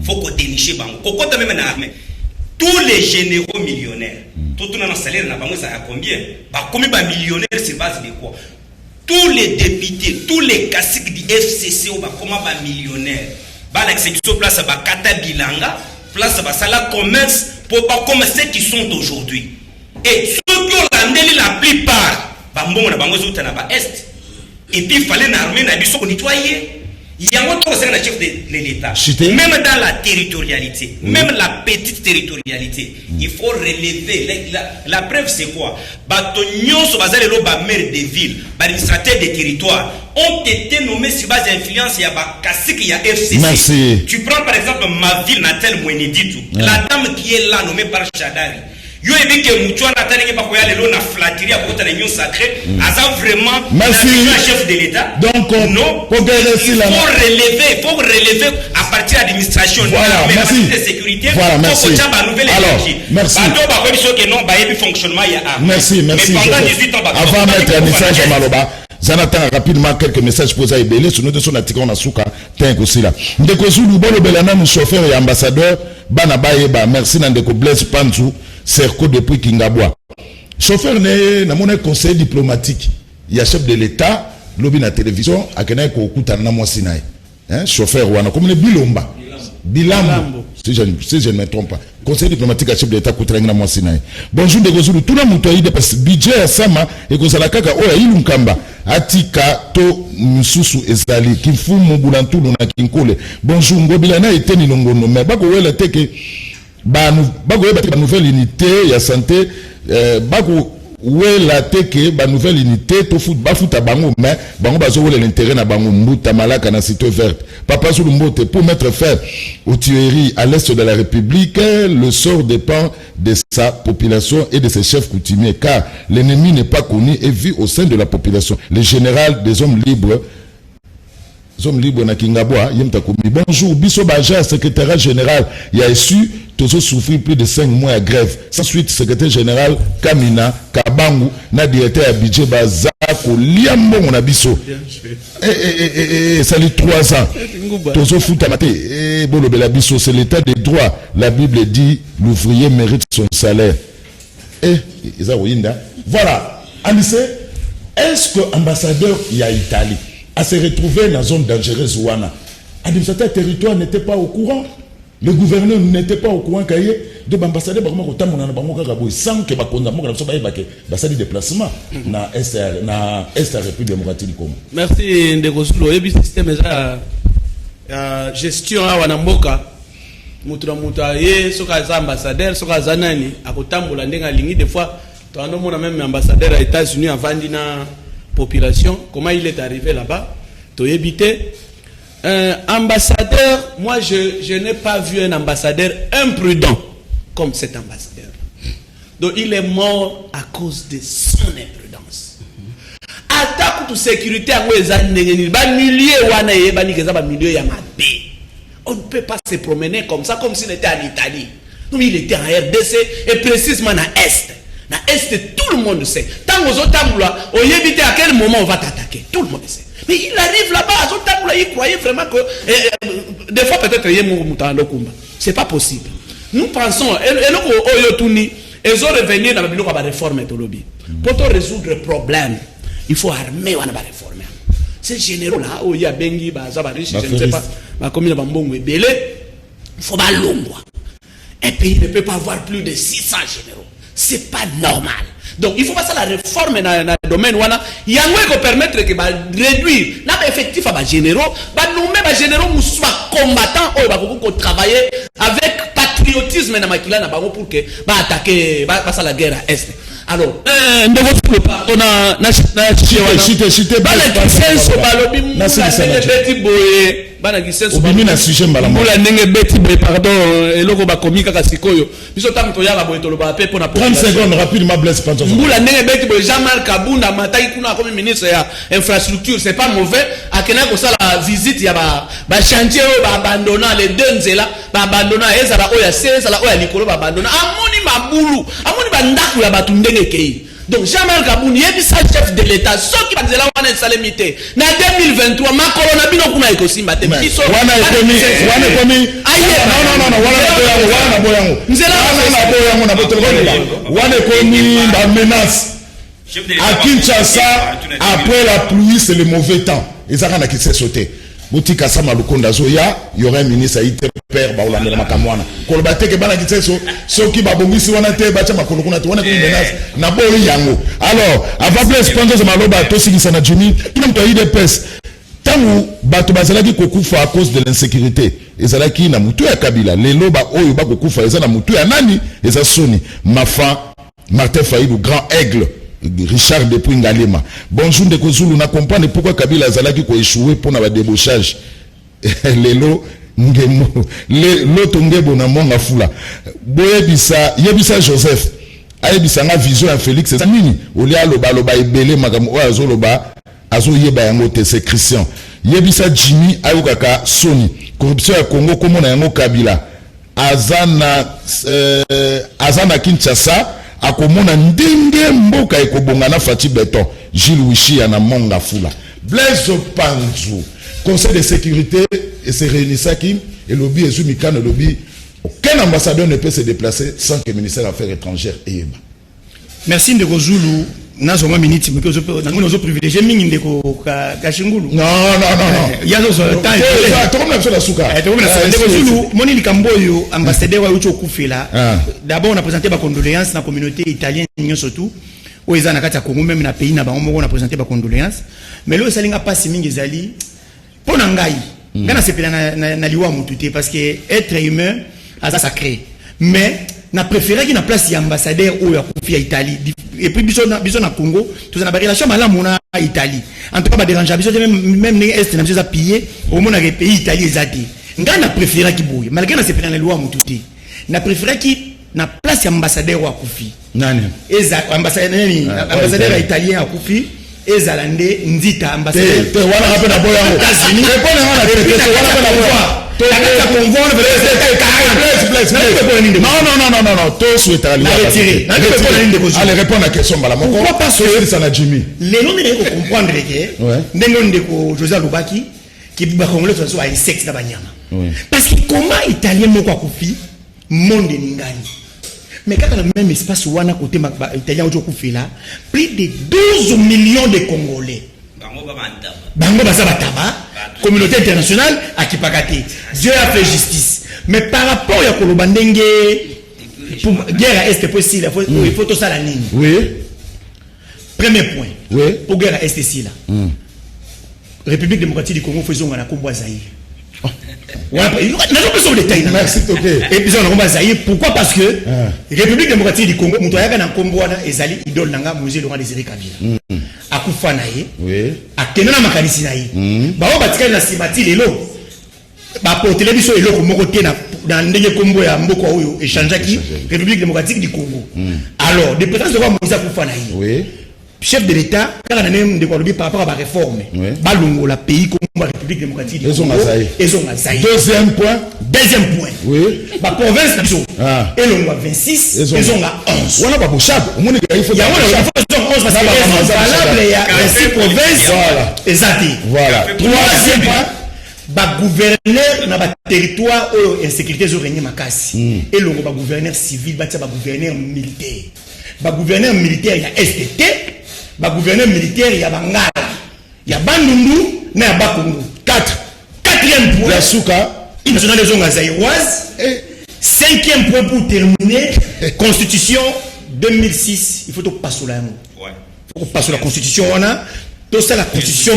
Faut qu'on déniche bango. Kokota même na armée. Tous les généraux millionnaires, tout le salaire na bango ça a combien? Ba combien ba millionnaires sur base de quoi? Tous les députés, tous les caciques du FCC ou ba comment ba millionnaires. Ba l'exécution place ba kata bilanga, place ba sala commerce pour pas comme ceux qui sont aujourd'hui. Et ceux qui ont landeli la plupart, ba mbongo na bango zouta na ba est. Et puis il fallait une armée na biso nettoyer. Il y a un autre chef de l'État. Même dans la territorialité, même la petite territorialité, il faut relever. La preuve, c'est quoi? Batonyon, maire des villes, administrateurs des territoires, ont été nommés sur base d'influence. Il y a Kassik, il y a FCC. Merci. Tu prends par exemple ma ville natale, Moueniditou. La dame qui est là, nommée par Chadari. Yo ebi ke mutuana tanenge pa koya lelo na flatterie à côté de l'union sacrée asa vraiment un chef de l'État. Donc non, faut relever à partir de l'administration de sécurité. Voilà, merci. Alors, merci. Merci. Pendant 18 ans, avant de mettre un message à Maloba, Zanatan rapidement quelques messages pour ça et sur notre son article on a souka tank aussi là. Ndeko Zulu bolo belana nous chauffeur et ambassadeur bana bayeba merci Ndeko Blaise Panzu Serko depuis Kingabwa. Chauffeur né na mon conseil diplomatique. Il y a chef de l'État lobby na télévision akena ko kutana na mwasi nae. Hein chauffeur wana comme le Bilomba. Bilambo. Si je ne me trompe pas. Conseil diplomatique à chef de l'État kutana na mwasi nae. Bonjour Ndeko Zulu tout le monde ide parce budget sama et ko sala kaka oya ilunkamba atika to msusu ezali kifumu bulantulu na kinkole. Bonjour ngobilana eteni longono mais bako wela teke bago ba nouvelle unité ya santé bago wela teke ba nouvelle unité to foot ba foot bango mais bango bazo wela l'intérêt na bango mbuta malaka na cité verte papa sur mbote pour mettre fin aux tueries à l'est de la République. Le sort dépend de sa population et de ses chefs coutumiers car l'ennemi n'est pas connu et vit au sein de la population. Le général des hommes libres na Kingabwa yemta komi. Bonjour biso baja secrétaire général il a su tous souffrir plus de 5 mois à grève. Sans suite secrétaire général Kamina Kabangu na directeur à budget bazako liambo na biso ça les 3 ans tous futa maté bolo bela biso c'est l'état des droits. La Bible dit l'ouvrier mérite son salaire. Voilà Alice est-ce que ambassadeur il y a Italie à se retrouver dans zone dangereuse ouana administrateur territoire n'était pas au courant, le gouverneur n'était pas au courant qu'il y ait de ambassadeurs sans que ça déplacement na est République démocratique du Congo. Merci Ndegosulu. Et puis système gestion à Wanamboka. Mutra ye soka za ambassadeur soka za nani akotambola ndenga lingi des fois tu as même ambassadeur aux États-Unis avant dina population comment il est arrivé là-bas to éviter ambassadeur, moi je n'ai pas vu un ambassadeur imprudent comme cet ambassadeur. Donc il est mort à cause de son imprudence. Attaque de sécurité à on ne peut pas se promener comme ça, comme s'il était en Italie. Donc il était en RDC et précisément dans Est. Dans Est, tout le monde sait. Tant aux autres, on y évite à quel moment on va t'attaquer. Tout le monde sait. Mais il arrive là-bas, il croyait vraiment que des fois peut-être il y a un c'est pas possible. Nous pensons, ils ont revenu dans la réforme de lobby. Pour résoudre le problème, il faut armer la réforme. Ces généraux là, où il y a Bengi, je ne sais pas, il faut pas l'ombre. Un pays ne peut pas avoir plus de 600 généraux. C'est pas normal. Donc il faut passer la réforme dans le domaine où il y a un qui permettre de réduire l'effectif à généraux, nommer les généraux combattants qui travailler avec patriotisme dans Makila pour que attaquer la guerre à Est. Alors, Jean-Marc Kabunda Matai kuna comme ministre de l'infrastructure, c'est pas mauvais. À Kenya ko ça la visite il y a ba chantier ba abandonner les deux nzela ba abandonner ezala oya seza oya likolo ba abandonner amoni mabulu amoni bandaku ya batu ndenge kei. Donc Jean-Marc Kabunda yebi sa chef de l'état soki ba nzela wana salemité na 2023 makolo na bino kuna ikosimba te biso wana ekomi wana boyango nzela boyango na botolo wana ekomi ba menace à Kinshasa. Après la pluie c'est le mauvais temps et ça qui s'est sauté Boutika sama lukonda zoya il y aurait un ministre aïté père ba olanda makamwana kolobate ke bana kitseso soki ba bongisi wana te ba chama kolokuna te wana ku menace na boli yango. Alors avant Blaise Panzo maloba to sigisa na Jimmy tout le monde IDPS tangu bato bazalaki kokufa à cause de l'insécurité ezalaki na mutu ya Kabila lelo ba oyo ba kokufa ezala na mutu ya nani eza Soni Mafa Martin Fayulu Grand Aigle Richard depuis Ngalema. Bonjour de Kozulu, na comprendre pourquoi Kabila azalaki ko échouer pour na ba débauchage. Lelo ngemo l'autre ngebo na monga fula. Boyebisa yebisa Joseph. Ayebisa nga vision ya Félix c'est nini? Olia loba ebele makamo o azoloba azoyeba yango te c'est Christian. Yebisa Jimmy ayokaka Soni. Corruption ya Congo komo na yango Kabila. Azana Kinshasa akomona ndenge mboka ekobonga na Fati Beton Gilles Wishi na monga fula. Blaise Panzo conseil de sécurité et se réunissaki et lobby ezumika no lobby aucun ambassadeur ne peut se déplacer sans que le ministère des Affaires étrangères eyeba. Merci Ndeko Zulu. Nazo ma minute mais que nous privilégié mingi Ndeko Kashingulu. Non. Il y a d'autres temps. Tout le monde a la souka. Ndeko Zulu moni likamboyo ambassadeur wa ucho kufela. D'abord on a présenté ba condoléances na communauté italienne surtout. O ezana kati ya Congo même na pays na bango on a présenté ba condoléances. Mais lo salinga pasi mingi zali pona ngai. Ngana sepela na liwa mututé parce que être humain a sacré. Mais na préféré qui na place ambassadeur ou ya kofi à Italie et puis biso na Congo tout ça na relation malamu na Italie en tout cas ba déranger biso même les est na biso za piller au monde na pays Italie ezati nga na préféré qui boye malgré na sepena na loi mututi na préféré qui na place ambassadeur wa kofi nani eza ambassadeur italien à kofi ezalande nzita ambassadeur te wana hape na boya États-Unis répondre wana wana boya non, tout souhaite allez répondre à la question. Pourquoi pas ça na Jimmy? Les noms de comprendre que Nengon de José Lubaki qui va congolais soit un sexe na banyama. Parce que comment italien moko akufi monde ningani. Mais quand on a même espace où on a côté italien au là, plus de 12 millions de Congolais. Bango Bazabataba, communauté internationale, à Kipagate. Dieu a fait justice. Mais par rapport à Kolobandenge, pour guerre à Est possible, il faut tout ça la ligne. Oui. Premier point. Oui. Pour guerre à Est ici là. République démocratique du Congo faisons un combat Zaïre. Merci, ok. Et puis on a Zaïre. Pourquoi? Parce que République démocratique du Congo, nous avons un combat ezali idole nanga musée Laurent Désiré Kabila. Akufa naïe. Oui. Akenona makanisi naïe. Ba o batika na simati lelo. Ba po télévision eloko moko te na ndenge kombo ya mboko oyo échangeaki République démocratique du Congo. Alors, des présences de quoi Moïse Akufa naïe. Oui. Chef de l'État, quand on a même de par rapport à la réforme, Balongo, la pays comme la République démocratique du Congo, Deuxième point. Oui. La province, et l'on a 26, ils ont 11. On a pas pour chaque. On a 11 parce que il y a 6 provinces. Voilà. Troisième point. Ba gouverneur na ba territoire ou insécurité zo régner makasi. Et l'on ba gouverneur civil, ba gouverneur militaire. Ba gouverneur militaire il y a STT. Ba gouverneur militaire il y a Bangala, il y a Bandundu, na ya Bakongo. 4e point. La Souka, national des ongas zaïroises. 5e point pour terminer. Constitution 2006. Il faut tout passer là. Ouais. Il faut passer la constitution on a. Tout ça la constitution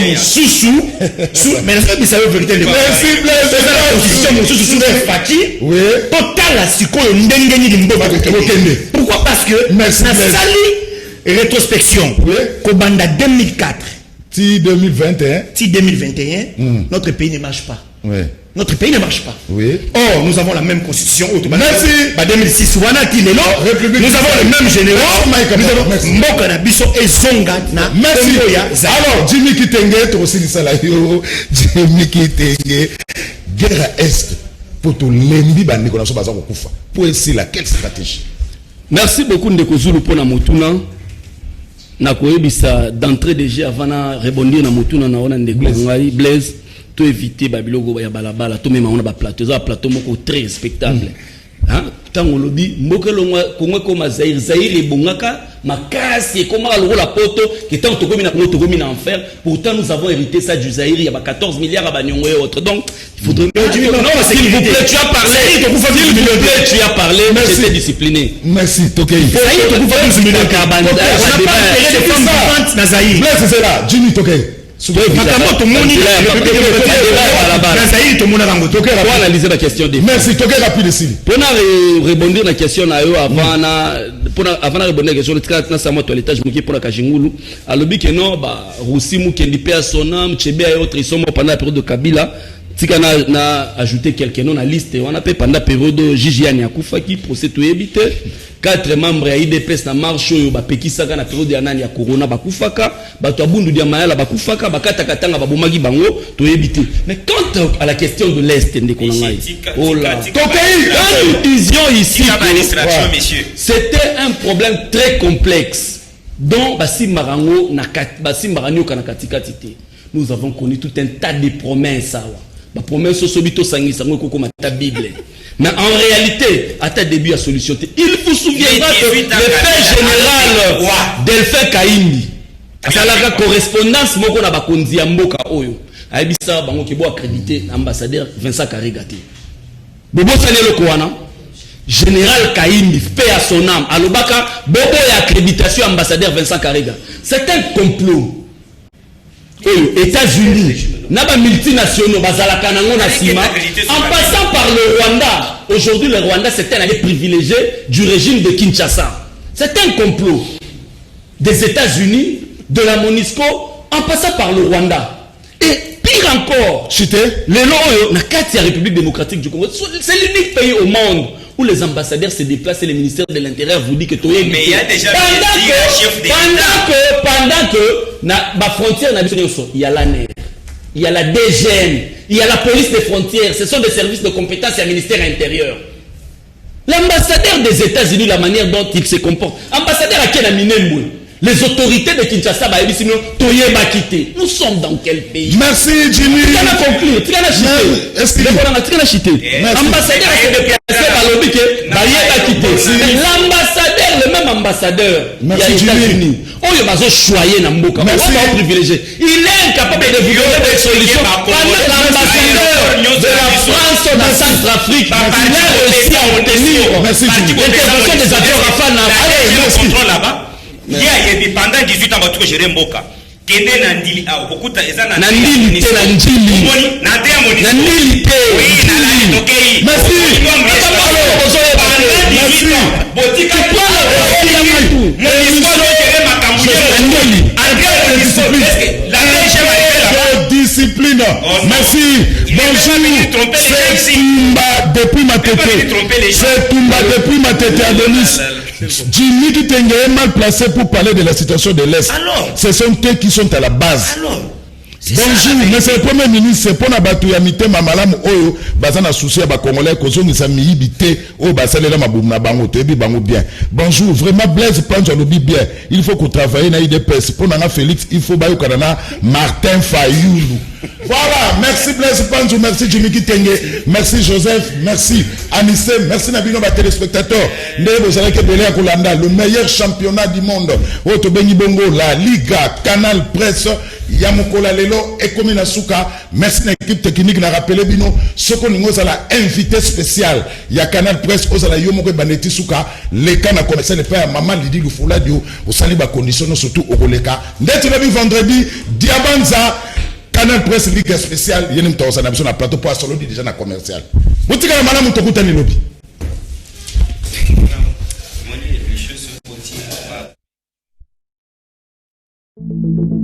sous mais est-ce que vous savez vérité le la constitution sous faki. Oui. Total la siko ndengeni limbo ba kokende. Pourquoi? Parce que merci rétrospection, Kobanda 2004, si 2021, notre pays ne marche pas. Oui. Notre pays ne marche pas. Oui. Or, nous avons la même constitution. Merci. 2006, nous avons les mêmes généraux. Nous avons Mokanabiso et Zonga. Merci. Alors, Jimmy Kitenge, tu aussi Salayo, Jimmy Kitenge, guerre Est, pour tout l'embi, pour essayer la quelle stratégie? Merci beaucoup Ndeko Zulu pour la motuna. Na koyebisa d'entrée déjà avant na rebondir na motuna na ona Ndeko Blaise to éviter babilogo ya balabala to même on a plateau ça plateau moko très respectable. Hein tango lobi mbokelongwa kongwe koma Zaire ebongaka makasi comme la poto qui tant to komi na enfer. Pourtant nous avons hérité ça du Zaire il y a 14 milliards à Banyongo et autres. Donc il faudrait non s'il vous plaît tu as parlé s'il vous plaît tu as parlé j'étais discipliné. Merci Tokei. Zaire to kufa discipliné kabanda Blaise c'est là Jimmy Tokei. Analyser la question des merci Tokei rapide ici. Pour rebondir la question na yo avant na rebondir la question na sama toilettage muki pour la Kajingulu alobi que non ba Rusimu kendi pe à sonam chebe et autres ils sont morts pendant la période de Kabila. Tika na ajouté quelqu'un dans la liste on a fait pendant la période de Gigiani Akufa qui procès to éviter 4 membres ya IDPS na marche oyo ba pekisaka na période ya nani ya corona bakufaka bato abundu dia mayala bakufaka bakata katanga babomaki bango to éviter. Mais quant à la question de l'Est ndeko ngai oh là vision ici c'était un problème très complexe dont basimbarango na basimbaranyo kana katikati te. Nous avons connu tout un tas de promesses la promesse sobito sangisa ngo koko mata Bible. Mais en réalité, à ta début à solution, il vous souviendra que le fait général Delphin Kaindi, ça la correspondance moko na bakonzi ya mboka oyo. Aibisa bango ki bo accrédité ambassadeur Vincent Karigati. Bobo sanelo koana Général Kaindi fait à son âme alobaka bobo ya accréditation ambassadeur Vincent Karega. C'est un complot. États-Unis, naba multinationaux, bazalaka nango na sima, en passant par le Rwanda. Aujourd'hui, le Rwanda, c'est un allié privilégié du régime de Kinshasa. C'est un complot des États-Unis, de la MONUSCO, en passant par le Rwanda. Et pire encore, les lois, la République démocratique du Congo, c'est l'unique pays au monde où les ambassadeurs se déplacent et le ministère de l'Intérieur vous dit que tu es. Mais il y a déjà pendant que la frontière il y a l'ANER, il y a la DGN, il y a la police des frontières, ce sont des services de compétence et un ministère intérieur. L'ambassadeur des États-Unis, la manière dont il se comporte, ambassadeur à quel aminemou, les autorités de Kinshasa, nous sommes dans quel pays? Merci Jimmy. Tu as conclu, tu as chité. Ambassadeur à l'ambassadeur ambassadeur Merci, des Jimmy. États-Unis. Oyo bazo choyer na mboka. Merci. On va privilégié. Il est incapable de trouver des solutions. Pendant l'ambassadeur de la France dans Centrafrique, il a réussi à obtenir Merci, Jimmy. l'intervention des acteurs afin contrôle là-bas. Il y a pendant 18 ans, on va gérer Mboka. Kende na ndili a okuta eza na ndili te na ndili. Moni na te moni. na ndili te. Oui, na la tokei. Merci. Merci. Botika kwa discipline. Merci. Bonjour. C'est Tumba depuis ma tête. C'est Tumba depuis ma tête, Adonis. Jimmy Kitenge est mal placé pour parler de la situation de l'Est. Ce sont eux qui sont à la base. Bonjour, monsieur le Premier ministre, c'est pour la bataille à mité mamalamu oyo bazana souci à ba congolais kozo ni sa miibité o basalela mabumna bango tebi bango bien. Bonjour, vraiment Blaise Pancho lobi bien. Il faut qu'on travaille na IDPS pour nana Félix, il faut bayo kanana Martin Fayoulou. Voilà, merci Blaise Pancho, merci Jimmy Kitenge, merci Joseph, merci Anissé, merci Nabino ba téléspectateurs. Ndé bozala ke belé kolanda le meilleur championnat du monde. Oto bengi bongo la Liga, Canal Presse Yamukola Lelo Ekomina Souka. Merci à l'équipe technique na rappelé bino soko ningo zala invité spécial ya Canal Presse ozala yomoke baneti Souka les kana commercial le père maman Lidi Lufula dio au sali ba condition surtout au Roleka ndeti le vendredi Diabanza Canal Presse Ligue spéciale yenim tawsa na biso na plateau pour solo déjà na commercial botika na malamu tokuta ni lobi Thank you.